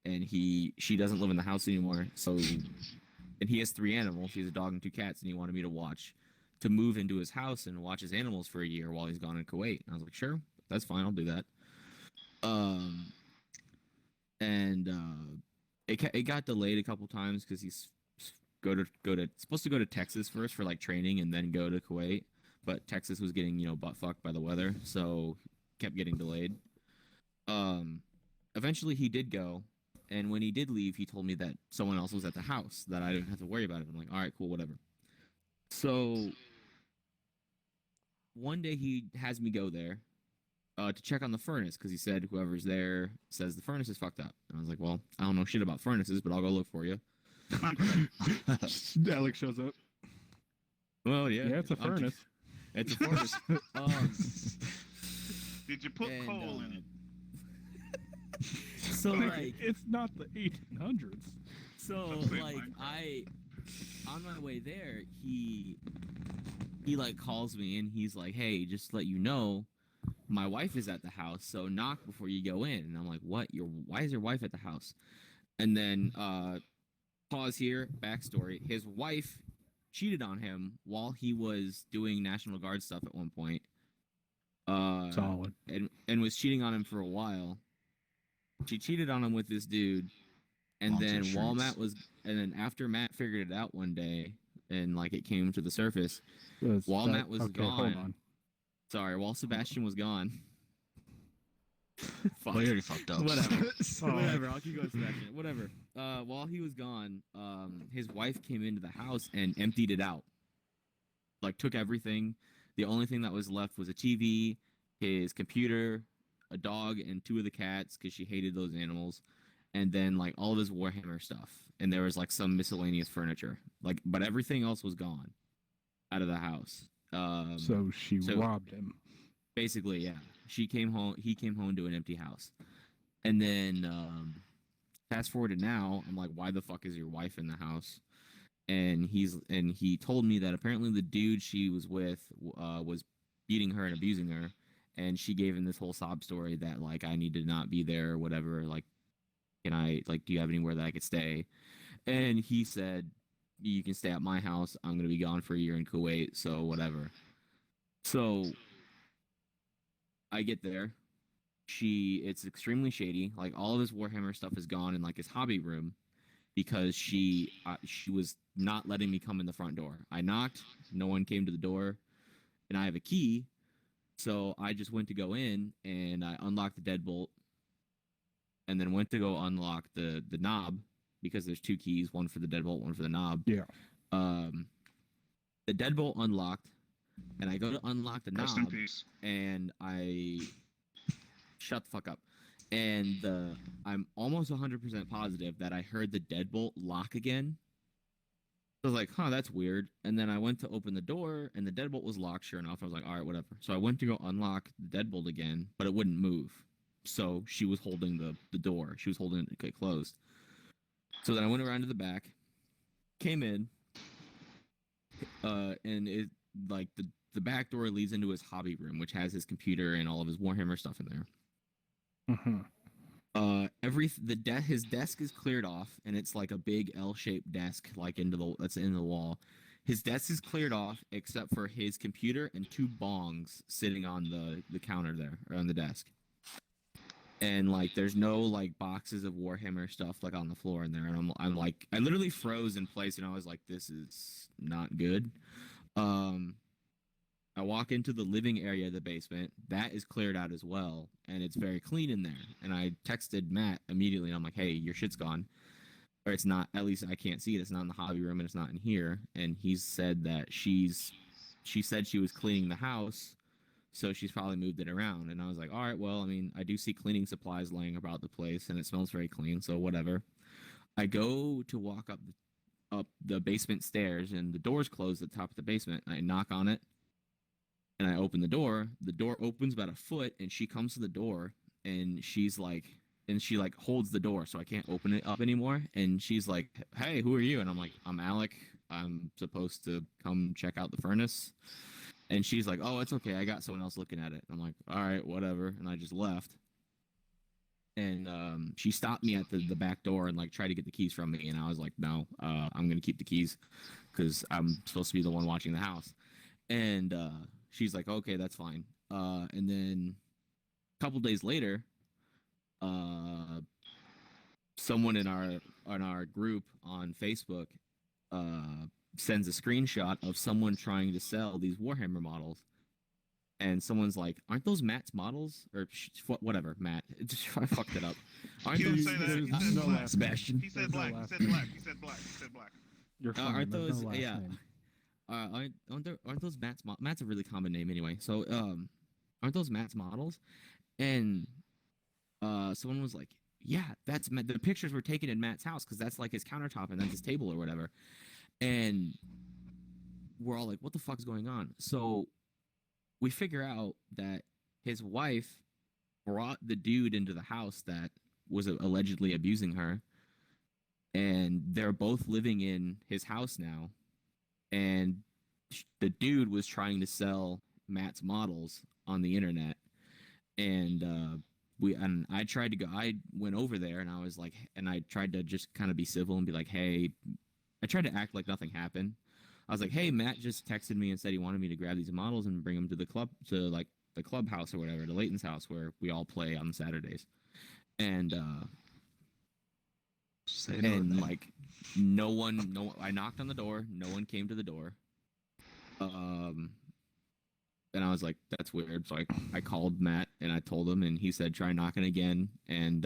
Speaker 4: and she doesn't live in the house anymore. So, and he has 3 animals. He has a dog and 2 cats, and he wanted me to move into his house and watch his animals for a year while he's gone in Kuwait. And I was like, sure, that's fine, I'll do that. And it got delayed a couple times because he's supposed to go to Texas first for like training and then go to Kuwait, but Texas was getting butt fucked by the weather, so kept getting delayed. Eventually he did go, and when he did leave, he told me that someone else was at the house, that I didn't have to worry about it. I'm like, all right, cool, whatever. So one day he has me go there to check on the furnace because he said whoever's there says the furnace is fucked up. And I was like, well, I don't know shit about furnaces, but I'll go look for you.
Speaker 2: Alex shows up.
Speaker 4: Well, yeah.
Speaker 2: Yeah, it's a furnace.
Speaker 4: It's a furnace.
Speaker 3: Did you put coal in it?
Speaker 4: So like,
Speaker 2: it's not the 1800s.
Speaker 4: So like, on my way there, he like calls me and he's like, hey, just to let you know, my wife is at the house, so knock before you go in. And I'm like, what? Why is your wife at the house? And then pause here, backstory. His wife cheated on him while he was doing National Guard stuff at one point.
Speaker 2: Solid.
Speaker 4: And was cheating on him for a while. She cheated on him with this dude, and then after Matt figured it out one day, and like it came to the surface, while Matt was gone.
Speaker 2: Hold on.
Speaker 4: Sorry, while Sebastian was gone.
Speaker 6: Well, you already fucked up.
Speaker 4: Whatever. Whatever. I'll keep going, Sebastian. Whatever. While he was gone, his wife came into the house and emptied it out. Like, took everything. The only thing that was left was a TV, his computer, a dog, and 2 of the cats because she hated those animals, and then like all of his Warhammer stuff. And there was like some miscellaneous furniture. Like, but everything else was gone out of the house.
Speaker 2: So she robbed him.
Speaker 4: Basically, yeah. He came home to an empty house. And then fast forward to now, I'm like, why the fuck is your wife in the house? And he told me that apparently the dude she was with was beating her and abusing her, and she gave him this whole sob story that like I need to not be there or whatever, like, can I, like, do you have anywhere that I could stay? And he said, you can stay at my house. I'm going to be gone for a year in Kuwait, so whatever. So I get there. It's extremely shady. Like, all of his Warhammer stuff is gone in like his hobby room because she was not letting me come in the front door. I knocked, no one came to the door, and I have a key, so I just went to go in and I unlocked the deadbolt, and then went to go unlock the knob because there's 2 keys, one for the deadbolt, one for the knob.
Speaker 2: Yeah.
Speaker 4: The deadbolt unlocked, and I go to unlock the
Speaker 3: Rest in
Speaker 4: knob,
Speaker 3: peace.
Speaker 4: and I shut the fuck up. And I'm almost 100% positive that I heard the deadbolt lock again. I was like, huh, that's weird. And then I went to open the door, and the deadbolt was locked, sure enough. I was like, all right, whatever. So I went to go unlock the deadbolt again, but it wouldn't move. So she was holding the door. She was holding it to get closed. So then I went around to the back, came in, and it like the back door leads into his hobby room, which has his computer and all of his Warhammer stuff in there. His desk is cleared off, and it's like a big L-shaped desk, like that's in the wall. His desk is cleared off except for his computer and 2 bongs sitting on the counter there, or on the desk. And like, there's no like boxes of Warhammer stuff like on the floor in there. And I'm like, I literally froze in place, and I was like, this is not good. I walk into the living area of the basement. That is cleared out as well, and it's very clean in there. And I texted Matt immediately, and I'm like, hey, your shit's gone. Or it's not, at least I can't see it. It's not in the hobby room, and it's not in here. And he said that she said she was cleaning the house, so she's probably moved it around. And I was like, all right, well, I mean, I do see cleaning supplies laying about the place, and it smells very clean, so whatever. I go to walk up the basement stairs, and the door's closed at the top of the basement. I knock on it, and I open the door. The door opens about a foot, and she comes to the door, and she's like, and she like holds the door so I can't open it up anymore. And she's like, "Hey, who are you?" And I'm like, "I'm Alec. I'm supposed to come check out the furnace." And she's like, "Oh, it's okay. I got someone else looking at it." I'm like, "All right, whatever." And I just left. And she stopped me at the back door and like tried to get the keys from me. And I was like, "No, I'm gonna keep the keys because I'm supposed to be the one watching the house." And she's like, "Okay, that's fine." And then a couple days later, someone in our group on Facebook sends a screenshot of someone trying to sell these Warhammer models, and someone's like, "Aren't those Matt's models?" Or whatever, Matt. I fucked it up. Aren't
Speaker 3: He didn't
Speaker 4: those?
Speaker 3: say that. He
Speaker 2: There's
Speaker 3: said
Speaker 2: no
Speaker 3: black.
Speaker 2: last
Speaker 5: Sebastian.
Speaker 3: He said
Speaker 2: There's no
Speaker 3: black. He
Speaker 2: last
Speaker 3: said
Speaker 2: name.
Speaker 3: black. He said black. He said black.
Speaker 2: You're fine.
Speaker 4: Aren't
Speaker 2: there's
Speaker 4: those?
Speaker 2: no last
Speaker 4: Yeah.
Speaker 2: name.
Speaker 4: Aren't those Matt's? Matt's a really common name anyway. So aren't those Matt's models? And someone was like, "Yeah, that's Matt. The pictures were taken in Matt's house because that's like his countertop and that's his table or whatever." And we're all like, "What the fuck is going on?" So we figure out that his wife brought the dude into the house that was allegedly abusing her, and they're both living in his house now. And the dude was trying to sell Matt's models on the internet, and I tried to go. I went over there, and I was like, and I tried to just kind of be civil and be like, "Hey," I tried to act like nothing happened. I was like, "Hey, Matt just texted me and said he wanted me to grab these models and bring them to the club, to like the clubhouse or whatever, to Leighton's house where we all play on Saturdays." And
Speaker 6: Say no to
Speaker 4: and
Speaker 6: that.
Speaker 4: like no, I knocked on the door, no one came to the door. And I was like, "That's weird." So I called Matt and I told him, and he said, "Try knocking again and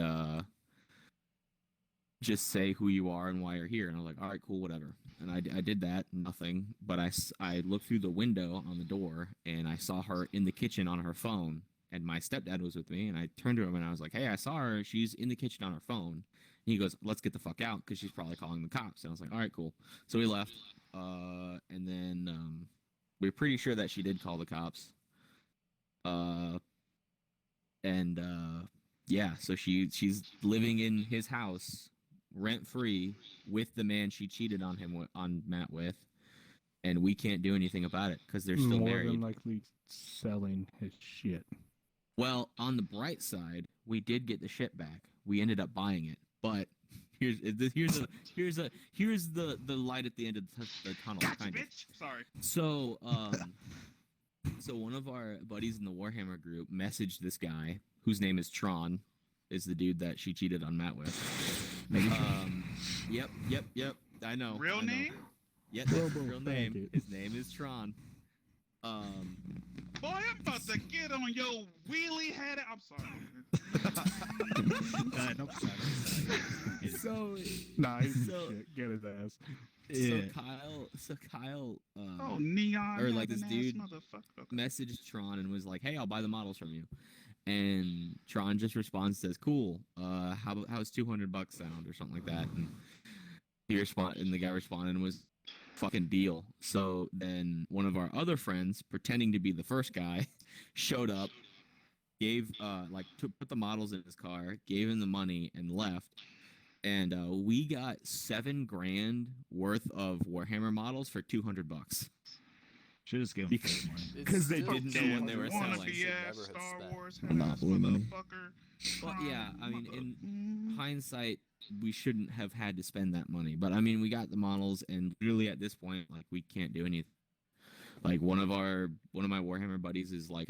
Speaker 4: just say who you are and why you're here." And I was like, "All right, cool, whatever." And I did that, nothing. But I looked through the window on the door and I saw her in the kitchen on her phone. And my stepdad was with me, and I turned to him and I was like, "Hey, I saw her. She's in the kitchen on her phone." And he goes, "Let's get the fuck out because she's probably calling the cops." And I was like, "All right, cool." So we left. And then we're pretty sure that she did call the cops. Yeah, so she's living in his house rent free with the man she cheated on Matt with, and we can't do anything about it because they're still
Speaker 2: More
Speaker 4: married.
Speaker 2: than likely selling his shit.
Speaker 4: Well, on the bright side, we did get the shit back. We ended up buying it, but here's the light at the end of the tunnel.
Speaker 3: Gotcha,
Speaker 4: Kind of.
Speaker 3: bitch. Sorry.
Speaker 4: So so one of our buddies in the Warhammer group messaged this guy whose name is Tron, is the dude that she cheated on Matt with. Yep. I know.
Speaker 3: Real
Speaker 4: I know.
Speaker 3: name?
Speaker 4: Yep, that's his
Speaker 2: Robo,
Speaker 4: real
Speaker 2: thank
Speaker 4: name.
Speaker 2: you.
Speaker 4: His name is Tron.
Speaker 3: Boy, I'm about to get on your wheelie head. I'm sorry.
Speaker 6: I'm sorry.
Speaker 4: So
Speaker 2: Nah, he's
Speaker 4: So-
Speaker 2: shit. Get his ass.
Speaker 6: Yeah.
Speaker 4: So Kyle
Speaker 3: Oh, neon.
Speaker 4: or like this
Speaker 3: having ass
Speaker 4: dude
Speaker 3: motherfucker. Okay.
Speaker 4: messaged Tron and was like, "Hey, I'll buy the models from you." And Tron just responds, says, "Cool. How's $200 sound or something like that?" And the guy responded and was, "Fucking deal." So then one of our other friends, pretending to be the first guy, showed up, gave put the models in his car, gave him the money, and left. And we got $7,000 worth of Warhammer models for $200.
Speaker 6: Should just give him
Speaker 4: Because-
Speaker 6: free money.
Speaker 1: It's
Speaker 4: 'Cause they
Speaker 1: still
Speaker 4: didn't know
Speaker 1: cheap.
Speaker 4: when they were
Speaker 1: Wanna
Speaker 4: selling.
Speaker 1: should
Speaker 3: Wannabe
Speaker 1: never
Speaker 3: ass
Speaker 1: have
Speaker 3: Star
Speaker 1: spent.
Speaker 3: Wars ass
Speaker 5: Monopoly money.
Speaker 3: motherfucker.
Speaker 4: But yeah, I mean, in
Speaker 3: Mm.
Speaker 4: hindsight, we shouldn't have had to spend that money. But I mean, we got the models, and literally at this point, like, we can't do anything. Like one of my Warhammer buddies is was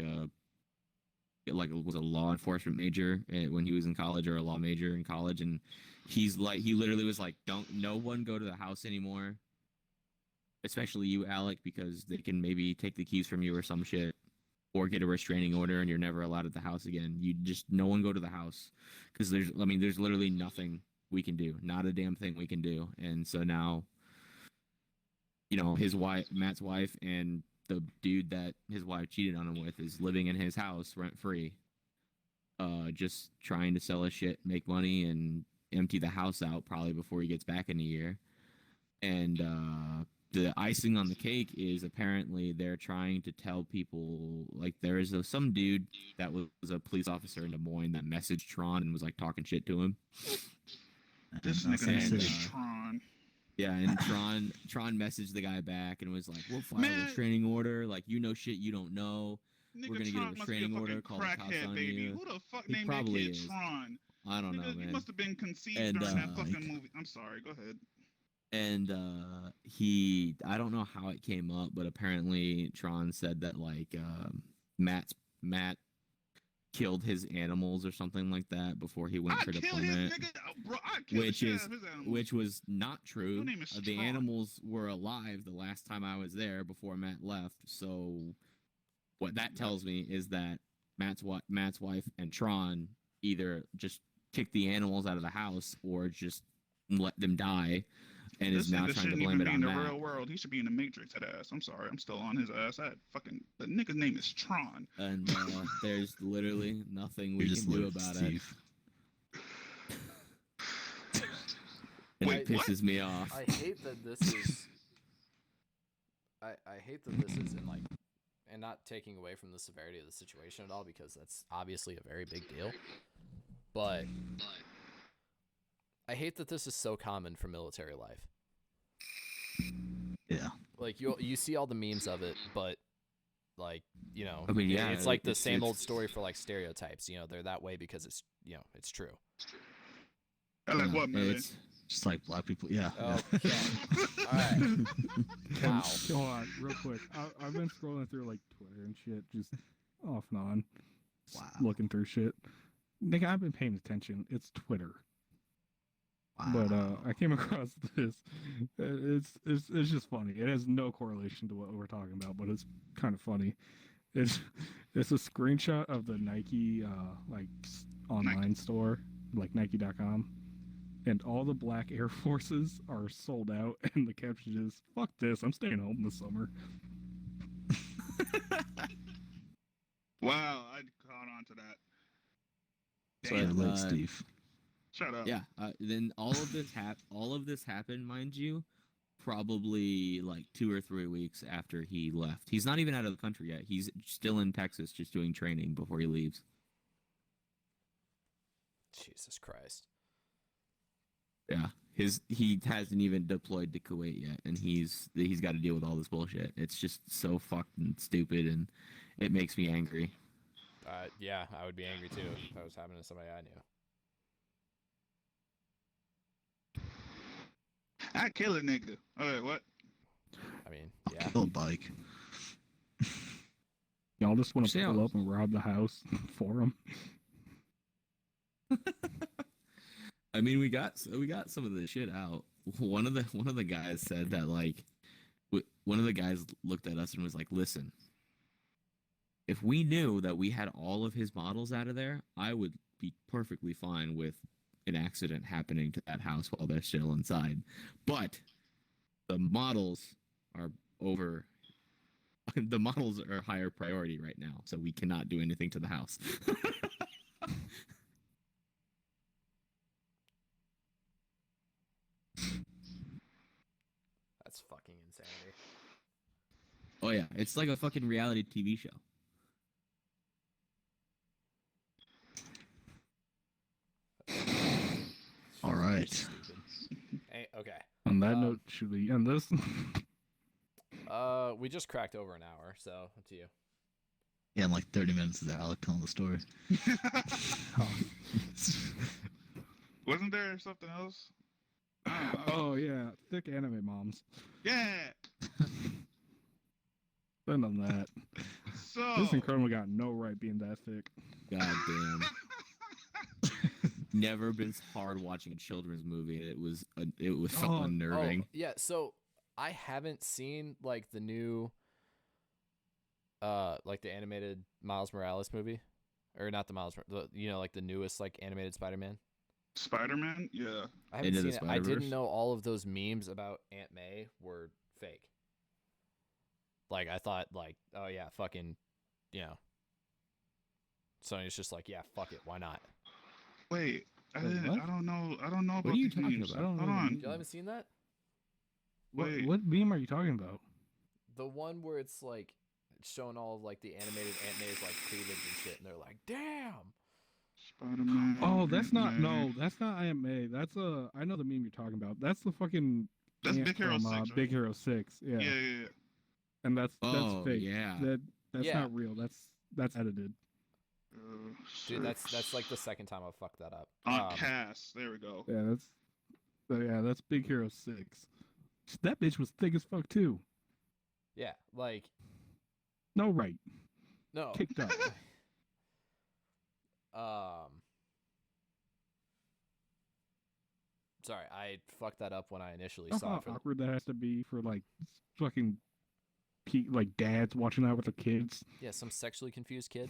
Speaker 4: a law enforcement major when he was in college, or a law major in college, and he literally was like, no one go to the house anymore, especially you, Alec, because they can maybe take the keys from you or some shit, or get a restraining order and you're never allowed at the house again. No one go to the house, because there's literally nothing we can do, not a damn thing we can do. And so now, Matt's wife, and the dude that his wife cheated on him with is living in his house rent free, just trying to sell his shit, make money, and empty the house out probably before he gets back in a year. And the icing on the cake is apparently they're trying to tell people, like, there is some dude that was a police officer in Des Moines that messaged Tron and was like talking shit to him.
Speaker 3: This
Speaker 6: And
Speaker 3: nigga name is
Speaker 4: uh,
Speaker 3: Tron.
Speaker 4: Yeah, and Tron messaged the guy back and was like, "We'll file a
Speaker 3: Man.
Speaker 4: restraining order. Like, you know shit you don't know.
Speaker 3: Nigga,
Speaker 4: We're gonna
Speaker 3: Tron
Speaker 4: get a
Speaker 3: must be a
Speaker 4: restraining
Speaker 3: fucking
Speaker 4: order. Call the cops
Speaker 3: crackhead,
Speaker 4: on
Speaker 3: baby.
Speaker 4: you."
Speaker 3: Who the fuck
Speaker 4: He
Speaker 3: named that
Speaker 4: probably
Speaker 3: kid
Speaker 4: is.
Speaker 3: Tron?
Speaker 4: I don't know,
Speaker 3: Nigga, you
Speaker 4: man.
Speaker 3: must have been conceived
Speaker 4: And,
Speaker 3: during that fucking
Speaker 6: like-
Speaker 3: movie. I'm sorry. Go ahead.
Speaker 4: And I don't know how it came up, but apparently Tron said that like Matt killed his animals or something like that before he went
Speaker 3: I'd
Speaker 4: for
Speaker 3: kill his
Speaker 4: deployment.
Speaker 3: nigga, bro. I'd kill the shit out of his animals.
Speaker 4: Which was not true.
Speaker 3: Your name is
Speaker 4: The
Speaker 3: Tron.
Speaker 4: animals were alive the last time I was there before Matt left. So what that tells me is that Matt's wife and Tron either just kicked the animals out of the house or just let them die, and
Speaker 3: This
Speaker 4: is now
Speaker 3: nigga
Speaker 4: trying to
Speaker 3: shouldn't
Speaker 4: blame
Speaker 3: even
Speaker 4: it
Speaker 3: be
Speaker 4: on
Speaker 3: in the
Speaker 4: Matt.
Speaker 3: real world. He should be in the Matrix, head ass. I'm sorry. I'm still on his ass. The nigga's name is Tron.
Speaker 4: And there's literally nothing we
Speaker 6: You're just
Speaker 4: can do
Speaker 6: living,
Speaker 4: about
Speaker 6: Steve.
Speaker 4: it. And
Speaker 3: Wait,
Speaker 4: it pisses me off.
Speaker 1: I hate that this is. I hate that this is in like, and not taking away from the severity of the situation at all, because that's obviously a very big deal. But I hate that this is so common for military life.
Speaker 6: Yeah.
Speaker 1: Like you see all the memes of it, but like, you know,
Speaker 4: I mean, yeah,
Speaker 1: it's like the same
Speaker 4: it's-
Speaker 1: old story for like stereotypes. You know, they're that way because it's, you know, it's true.
Speaker 3: I like what, man?
Speaker 4: It's
Speaker 6: Just like black people. Yeah.
Speaker 1: Okay. All right. Wow.
Speaker 2: Hold on, real quick. I've been scrolling through like Twitter and shit, just off and on, just
Speaker 6: Wow.
Speaker 2: looking through shit. Nigga, I've been paying attention. It's Twitter.
Speaker 6: Wow.
Speaker 2: But I came across this. It's just funny. It has no correlation to what we're talking about, but it's kind of funny. It's a screenshot of the Nike online store, like Nike.com, and all the black Air Forces are sold out. And the caption is, "Fuck this! I'm staying home this summer."
Speaker 3: Wow, I caught on to that.
Speaker 4: So,
Speaker 6: Yeah, like
Speaker 4: uh,
Speaker 6: Steve.
Speaker 3: Shut up.
Speaker 4: yeah. Then all of this happened, mind you, probably like 2 or 3 weeks after he left. He's not even out of the country yet. He's still in Texas, just doing training before he leaves.
Speaker 1: Jesus Christ.
Speaker 4: Yeah, he hasn't even deployed to Kuwait yet, and he's got to deal with all this bullshit. It's just so fucking stupid, and it makes me angry.
Speaker 1: Yeah, I would be angry too if that was happening to somebody I knew.
Speaker 3: I kill a nigga. Alright, what?
Speaker 1: I mean, yeah.
Speaker 6: Kill a bike.
Speaker 2: Y'all just want to
Speaker 4: See how-
Speaker 2: pull up and rob the house for them.
Speaker 4: I mean, we got some of the shit out. One of the guys said that like, one of the guys looked at us and was like, "Listen, if we knew that we had all of his models out of there, I would be perfectly fine with an accident happening to that house while they're still inside. But the models are over." The models are higher priority right now, so we cannot do anything to the house.
Speaker 1: That's fucking insanity.
Speaker 4: Oh yeah, it's like a fucking reality TV show.
Speaker 6: All right.
Speaker 1: Stupid. Hey, okay.
Speaker 2: On that note, should we end this?
Speaker 1: We just cracked over an hour, so up to you.
Speaker 6: Yeah, in like 30 minutes of Alec telling the story.
Speaker 3: Wasn't there something else?
Speaker 2: Oh yeah, thick anime moms.
Speaker 3: Yeah.
Speaker 2: Then on that,
Speaker 3: So.
Speaker 2: this Incredible got no right being that thick.
Speaker 4: God damn. Never been hard watching a children's movie. It was so
Speaker 2: Oh,
Speaker 4: unnerving.
Speaker 1: Oh, yeah, so I haven't seen like the new like the animated Miles Morales movie, or not the like the newest like animated Spider-Man.
Speaker 3: Spider-Man? Yeah.
Speaker 1: I haven't
Speaker 4: Into the
Speaker 1: seen it. I didn't
Speaker 4: Spider-Verse?
Speaker 1: know all of those memes about Aunt May were fake. Like I thought, like, oh yeah, fucking, you know. Sony's just like, yeah, fuck it, why not?
Speaker 3: Wait, I
Speaker 2: Wait, what?
Speaker 3: don't know. I don't know about
Speaker 4: What are you
Speaker 3: these
Speaker 4: talking
Speaker 3: memes.
Speaker 4: about?
Speaker 2: I don't know
Speaker 3: Hold
Speaker 2: what
Speaker 3: on.
Speaker 2: you
Speaker 1: Y'all haven't seen that?
Speaker 3: Wait.
Speaker 2: What meme are you talking about?
Speaker 1: The one where it's like showing all of like the animated Aunt May's like cleavage and shit, and they're like, "Damn."
Speaker 3: Spider-Man.
Speaker 2: Oh, that's not.
Speaker 3: Ant-Man.
Speaker 2: No, that's not Aunt May. That's I know the meme you're talking about. That's the fucking.
Speaker 3: That's
Speaker 2: Ant
Speaker 3: Big Hero
Speaker 2: from,
Speaker 3: 6. Right?
Speaker 2: Big Hero 6. Yeah.
Speaker 3: Yeah.
Speaker 2: And that's
Speaker 4: Oh,
Speaker 2: fake.
Speaker 4: yeah.
Speaker 2: That's
Speaker 1: Yeah.
Speaker 2: not real. That's edited.
Speaker 1: Dude, that's like the second time I've fucked that up.
Speaker 3: On Cass. There we go.
Speaker 2: Yeah, that's Big Hero 6. That bitch was thick as fuck too.
Speaker 1: Yeah, like
Speaker 2: No right.
Speaker 1: no.
Speaker 2: Kicked up.
Speaker 1: Sorry, I fucked that up when I initially
Speaker 2: How
Speaker 1: saw it. For
Speaker 2: awkward that has to be for like fucking like dads watching that with their kids,
Speaker 1: yeah, some sexually confused kid.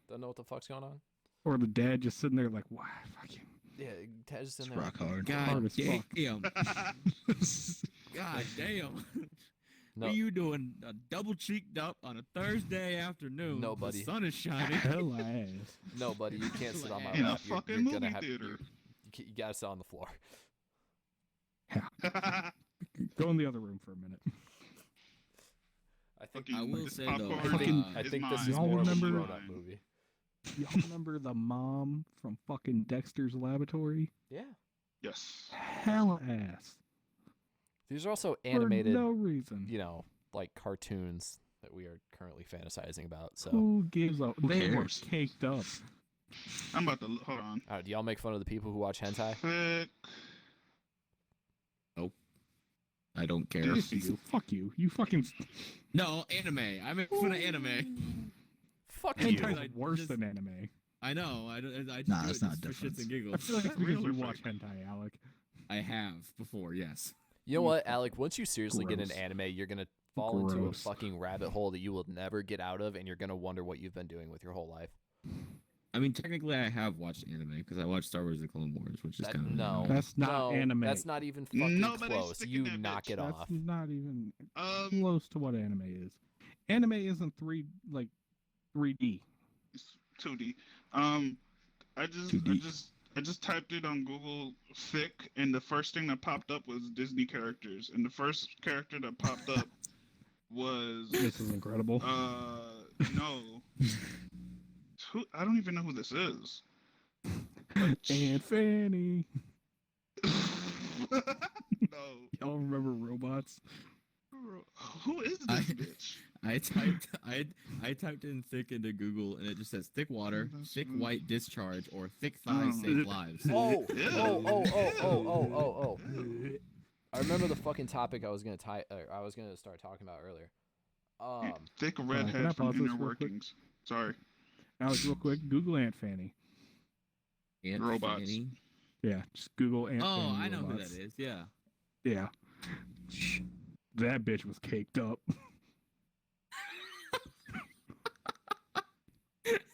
Speaker 1: Don't know what the fuck's going on.
Speaker 2: or the dad just sitting there like, wow, fucking.
Speaker 1: Yeah, Ted's just in
Speaker 6: It's
Speaker 1: there.
Speaker 6: rock hard.
Speaker 4: God
Speaker 2: Hard as fuck.
Speaker 4: damn. God damn.
Speaker 1: No,
Speaker 4: What are you doing? Double cheeked up on a Thursday afternoon.
Speaker 1: No, buddy.
Speaker 4: The sun is shining.
Speaker 2: Hell ass.
Speaker 1: no, buddy, you can't sit on my
Speaker 3: In a
Speaker 1: lap.
Speaker 3: fucking
Speaker 1: You're gonna
Speaker 3: movie
Speaker 1: have
Speaker 3: theater.
Speaker 1: you gotta sit on the floor.
Speaker 2: Go in the other room for a minute.
Speaker 1: I think
Speaker 3: Fucking
Speaker 4: I will
Speaker 3: this
Speaker 4: say, though,
Speaker 3: popcorn
Speaker 1: I
Speaker 3: is
Speaker 1: think this
Speaker 3: mine.
Speaker 1: is
Speaker 2: Y'all
Speaker 1: more of a
Speaker 2: remember-
Speaker 1: grown-up movie.
Speaker 2: Y'all remember the mom from fucking Dexter's Laboratory?
Speaker 1: Yeah,
Speaker 3: Yes.
Speaker 2: Hell ass.
Speaker 1: these are also
Speaker 2: For
Speaker 1: animated.
Speaker 2: no reason.
Speaker 1: You know, like cartoons that we are currently fantasizing about. So,
Speaker 2: Who gives a? They were
Speaker 6: cares?
Speaker 2: caked up.
Speaker 3: I'm about to hold on.
Speaker 1: do y'all make fun of the people who watch hentai?
Speaker 3: Thick.
Speaker 4: I don't care.
Speaker 3: Yes,
Speaker 2: You, fuck you. You fucking.
Speaker 4: No, anime. I make fun of anime.
Speaker 1: Fuck
Speaker 4: Hey,
Speaker 1: you.
Speaker 4: Hentai-
Speaker 2: Hentai's worse
Speaker 4: just-
Speaker 2: than anime.
Speaker 4: I know. I just
Speaker 6: Nah,
Speaker 4: do
Speaker 6: that's
Speaker 4: it
Speaker 6: not
Speaker 4: just
Speaker 6: a
Speaker 4: for shits
Speaker 6: difference.
Speaker 4: and
Speaker 2: I
Speaker 4: giggles.
Speaker 2: feel like it's
Speaker 3: Real
Speaker 2: because
Speaker 3: or
Speaker 2: you watch
Speaker 3: fake?
Speaker 2: hentai, Alec.
Speaker 4: I have before, yes.
Speaker 1: You know what, Alec? Once you seriously get into
Speaker 2: Gross.
Speaker 1: anime, you're gonna fall into a
Speaker 2: Gross.
Speaker 1: fucking rabbit hole that you will never get out of, and you're gonna wonder what you've been doing with your whole life.
Speaker 4: I mean, technically, I have watched anime because I watched Star Wars: The Clone Wars, which is
Speaker 1: That-
Speaker 4: kind of
Speaker 1: no.
Speaker 2: That's not
Speaker 1: no,
Speaker 2: anime.
Speaker 1: That's not even fucking
Speaker 3: Nobody's
Speaker 1: close.
Speaker 3: sticking
Speaker 1: You
Speaker 3: that
Speaker 1: knock
Speaker 3: bitch.
Speaker 1: it
Speaker 2: That's
Speaker 1: off.
Speaker 2: not even
Speaker 3: Um,
Speaker 2: close to what anime is. Anime isn't 3D.
Speaker 3: it's 2D. I just
Speaker 2: 2D.
Speaker 3: I just typed it on Google thick, and the first thing that popped up was Disney characters, and the first character that popped up was
Speaker 2: This is incredible.
Speaker 3: no. Who, I don't even know who this is.
Speaker 2: And Fanny.
Speaker 3: No.
Speaker 2: Y'all remember robots?
Speaker 3: Who is this
Speaker 4: I-
Speaker 3: bitch?
Speaker 4: I typed in thick into Google and it just says thick water,
Speaker 3: That's
Speaker 4: thick
Speaker 3: right.
Speaker 4: white discharge, or thick thighs
Speaker 3: Oh.
Speaker 4: save lives.
Speaker 1: Oh,
Speaker 3: Ew.
Speaker 1: oh. I remember the fucking topic I was gonna start talking about earlier.
Speaker 3: Thick
Speaker 2: can
Speaker 3: redhead
Speaker 2: I
Speaker 3: from
Speaker 2: pause this
Speaker 3: Inner
Speaker 2: real quick?
Speaker 3: Workings. Sorry.
Speaker 2: Alex, real quick, Google Aunt Fanny.
Speaker 4: Aunt
Speaker 3: Robots.
Speaker 4: Fanny.
Speaker 2: Yeah, just Google Aunt Fanny.
Speaker 4: Oh, I know who
Speaker 2: robots.
Speaker 4: that is. Yeah.
Speaker 2: Yeah. That bitch was caked up.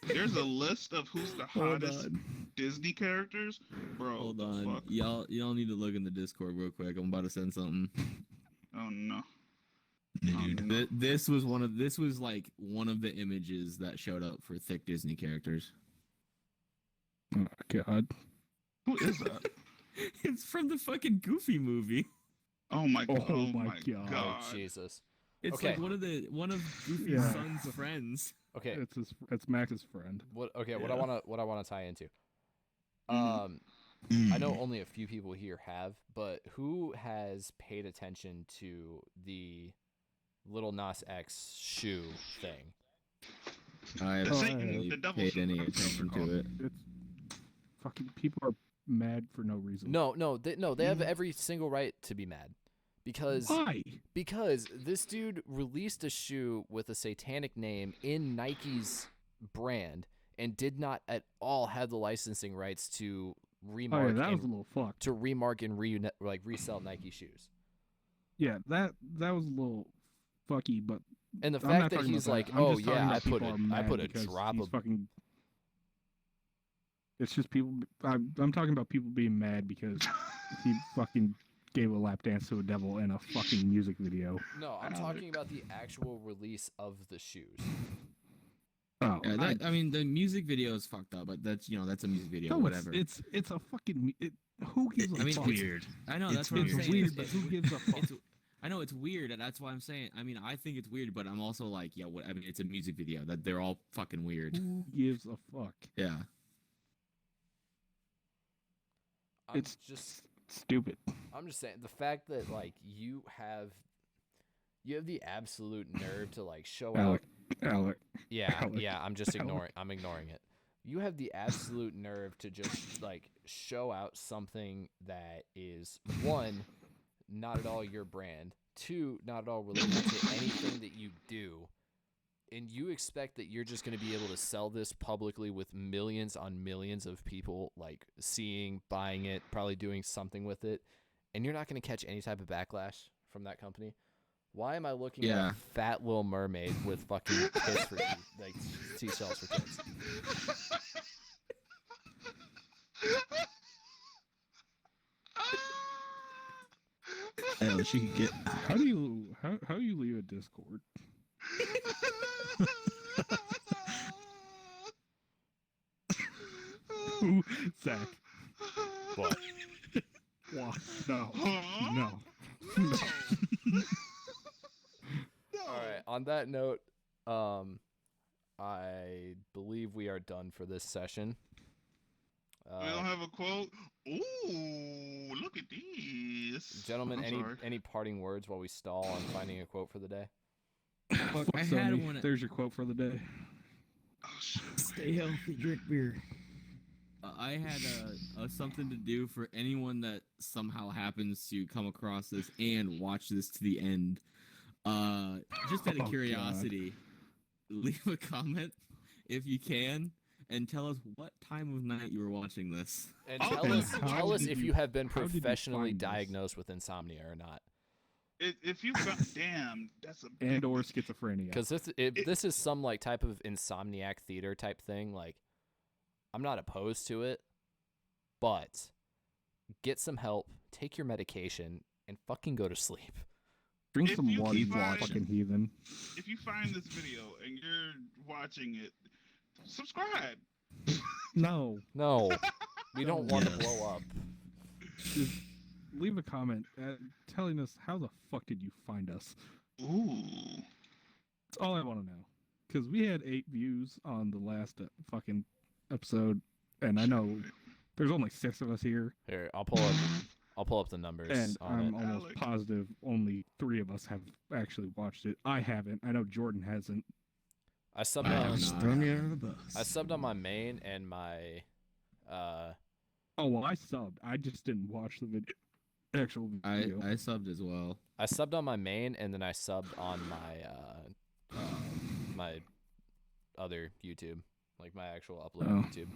Speaker 3: There's a list of who's the
Speaker 2: Hold
Speaker 3: hottest
Speaker 2: on.
Speaker 3: Disney characters. Bro,
Speaker 4: Hold
Speaker 3: what the
Speaker 4: on,
Speaker 3: fuck?
Speaker 4: y'all need to look in the Discord real quick. I'm about to send something.
Speaker 3: Oh no.
Speaker 6: Dude.
Speaker 3: Oh, no.
Speaker 4: This was like one of the images that showed up for thick Disney characters.
Speaker 2: Oh, God.
Speaker 3: Who is that?
Speaker 4: It's from the fucking Goofy movie.
Speaker 3: Oh my god.
Speaker 2: Oh
Speaker 3: Oh
Speaker 2: my
Speaker 3: my
Speaker 2: God.
Speaker 3: god.
Speaker 1: Oh Jesus.
Speaker 4: It's
Speaker 1: Okay.
Speaker 4: like one of Goofy's
Speaker 2: Yeah.
Speaker 4: son's friends.
Speaker 1: Okay.
Speaker 2: It's Max's friend.
Speaker 1: What I
Speaker 4: Yeah.
Speaker 1: wanna tie into.
Speaker 3: Mhm.
Speaker 1: I know only a few people here have, but who has paid attention to the Little Nas X shoe thing?
Speaker 4: I
Speaker 3: The
Speaker 4: haven't
Speaker 2: Satan-
Speaker 4: really
Speaker 3: the devil
Speaker 4: paid
Speaker 3: shoe,
Speaker 4: any
Speaker 3: whatever it's
Speaker 4: attention
Speaker 3: called.
Speaker 4: to it.
Speaker 2: It's fucking people are mad for no reason.
Speaker 1: No, they have
Speaker 3: Mhm.
Speaker 1: every single right to be mad. Because
Speaker 2: Why?
Speaker 1: this dude released a shoe with a satanic name in Nike's brand and did not at all have the licensing rights to
Speaker 2: Oh
Speaker 1: remark
Speaker 2: yeah, that was a
Speaker 1: and,
Speaker 2: little fucked.
Speaker 1: to remark and resell Nike shoes.
Speaker 2: Yeah, that was a little fucky, but
Speaker 1: And the
Speaker 2: I'm not
Speaker 1: fact that
Speaker 2: talking
Speaker 1: he's
Speaker 2: about
Speaker 1: like,
Speaker 2: that. I'm
Speaker 1: oh
Speaker 2: just talking
Speaker 1: yeah,
Speaker 2: about
Speaker 1: I
Speaker 2: people are mad
Speaker 1: put a
Speaker 2: because
Speaker 1: drop
Speaker 2: he's
Speaker 1: of
Speaker 2: fucking. It's just people. I'm talking about people being mad because he fucking gave a lap dance to a devil in a fucking music video.
Speaker 1: No, I'm talking about the actual release of the shoes.
Speaker 2: Oh,
Speaker 4: Yeah, I mean, the music video is fucked up, but that's that's a music video,
Speaker 2: no,
Speaker 4: whatever.
Speaker 2: it's a fucking. Who gives a
Speaker 4: I mean,
Speaker 2: fuck?
Speaker 6: Weird.
Speaker 4: I know
Speaker 6: it's
Speaker 4: that's what I'm
Speaker 2: It's
Speaker 4: saying.
Speaker 2: weird, but who gives a fuck?
Speaker 4: I know it's weird, and that's why I'm saying. I mean, I think it's weird, but I'm also like, yeah, what? I mean, it's a music video. That they're all fucking weird.
Speaker 2: Who gives a fuck?
Speaker 4: Yeah.
Speaker 2: It's
Speaker 1: just
Speaker 2: stupid.
Speaker 1: I'm just saying the fact that like you have the absolute nerve to like show out.
Speaker 2: Alec.
Speaker 1: Yeah,
Speaker 2: Alec.
Speaker 1: yeah. I'm just ignoring. I'm ignoring it. You have the absolute nerve to just like show out something that is one, not at all your brand. Two, not at all related to anything that you do. And you expect that you're just going to be able to sell this publicly with millions on millions of people like seeing, buying it, probably doing something with it, and you're not going to catch any type of backlash from that company. Why am I looking at a fat little mermaid with fucking kids for like seashells for kids?
Speaker 6: Hell, she could get.
Speaker 2: How do you leave a Discord? Zach.
Speaker 1: What?
Speaker 2: What? No.
Speaker 3: Huh?
Speaker 2: No.
Speaker 1: All right. On that note, I believe we are done for this session.
Speaker 3: We don't have a quote. Ooh, look at this.
Speaker 1: Gentlemen,
Speaker 3: I'm sorry.
Speaker 1: any parting words while we stall on finding a quote for the day?
Speaker 4: Fuck, I
Speaker 2: Sony,
Speaker 4: had one.
Speaker 2: There's your quote for the day.
Speaker 3: Oh, shit.
Speaker 6: Stay healthy, drink beer.
Speaker 4: I had something to do for anyone that somehow happens to come across this and watch this to the end. Just out
Speaker 2: Oh,
Speaker 4: of curiosity, leave a comment if you can, and tell us what time of night you were watching this.
Speaker 1: And
Speaker 3: Oh,
Speaker 1: tell us
Speaker 2: did
Speaker 1: if
Speaker 2: you-
Speaker 1: you have been
Speaker 2: how did you
Speaker 1: professionally
Speaker 2: find this?
Speaker 1: diagnosed with insomnia or not.
Speaker 3: If you got damn, that's a big
Speaker 2: And or schizophrenia.
Speaker 1: Because this is some like type of insomniac theater type thing. Like, I'm not opposed to it, but get some help, take your medication, and fucking go to sleep.
Speaker 2: Drink
Speaker 3: If
Speaker 2: some
Speaker 3: you
Speaker 2: water, you
Speaker 3: find-
Speaker 2: fucking heathen.
Speaker 3: If you find this video and you're watching it, subscribe.
Speaker 2: No.
Speaker 1: No, we don't want to
Speaker 6: Yes.
Speaker 1: blow up.
Speaker 2: Just leave a comment telling us how the fuck did you find us.
Speaker 3: Ooh.
Speaker 2: That's all I want to know. Because we had 8 views on the last fucking episode, and I know there's only 6 of us here,
Speaker 1: Here, I'll pull up the numbers
Speaker 2: and
Speaker 1: on
Speaker 2: I'm
Speaker 1: it.
Speaker 2: almost
Speaker 3: Alec.
Speaker 2: positive only 3 of us have actually watched it. I haven't. I know Jordan hasn't.
Speaker 1: I subbed
Speaker 4: I
Speaker 1: on.
Speaker 4: have
Speaker 6: Just
Speaker 4: not.
Speaker 6: throwing you under the bus.
Speaker 1: I subbed on my main and my.
Speaker 2: Oh well, I subbed. I just didn't watch the actual
Speaker 4: I
Speaker 2: video.
Speaker 4: subbed as well.
Speaker 1: I subbed on my main and then I subbed on my my other YouTube, like my actual upload on
Speaker 2: Oh.
Speaker 1: YouTube.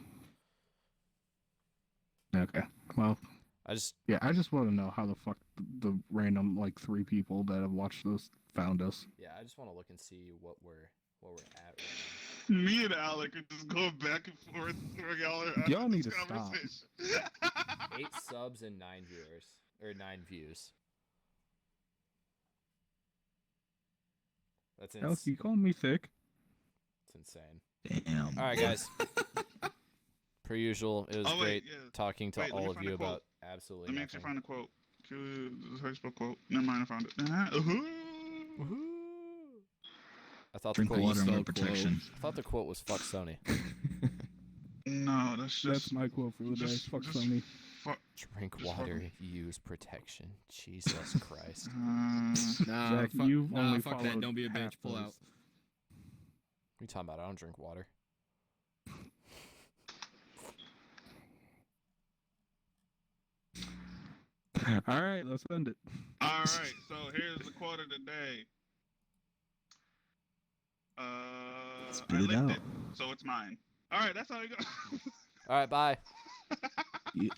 Speaker 2: Okay. Well,
Speaker 1: I just
Speaker 2: yeah, I just want to know how the fuck the random like 3 people that have watched this found us.
Speaker 1: I just want to look and see what we're at right
Speaker 3: Me and Alec are just going back and forth for y'all.
Speaker 2: Y'all need to stop.
Speaker 1: now. 8 subs and 9 viewers or 9 views. That's
Speaker 2: Alec, you calling me thick?
Speaker 1: it's insane.
Speaker 6: Damn.
Speaker 1: All right, guys. Per usual, it was
Speaker 3: Oh, wait,
Speaker 1: great
Speaker 3: yeah.
Speaker 1: talking to
Speaker 3: Wait, let me
Speaker 1: all of
Speaker 3: find
Speaker 1: you
Speaker 3: a quote.
Speaker 1: about absolutely
Speaker 3: Let me actually
Speaker 1: nothing.
Speaker 3: find a quote. Facebook quote. Never mind, I found it.
Speaker 1: Woohoo! I thought the
Speaker 6: Drink
Speaker 1: quote
Speaker 6: water
Speaker 1: was
Speaker 6: and wear
Speaker 4: so
Speaker 6: protection.
Speaker 1: I thought the quote was "fuck Sony."
Speaker 3: No, that's just.
Speaker 2: That's my quote for the day.
Speaker 3: just-
Speaker 2: Fuck
Speaker 3: just-
Speaker 2: Sony.
Speaker 3: Fuck.
Speaker 1: Drink
Speaker 3: Just
Speaker 1: water,
Speaker 3: fucking-
Speaker 1: use protection. Jesus Christ!
Speaker 4: Nah,
Speaker 2: Zach,
Speaker 4: fuck,
Speaker 2: you've
Speaker 4: nah,
Speaker 2: only
Speaker 4: fuck that.
Speaker 2: followed
Speaker 4: Don't be a bitch.
Speaker 2: half
Speaker 4: Pull
Speaker 2: those.
Speaker 4: out.
Speaker 1: What are you talking about? I don't drink water.
Speaker 2: All right, let's end it.
Speaker 3: All right, so here's the quote of the day.
Speaker 6: Spit
Speaker 3: I
Speaker 6: it
Speaker 3: licked
Speaker 6: out.
Speaker 3: it, so it's mine. All right, that's how you go.
Speaker 1: All right, bye.
Speaker 6: You-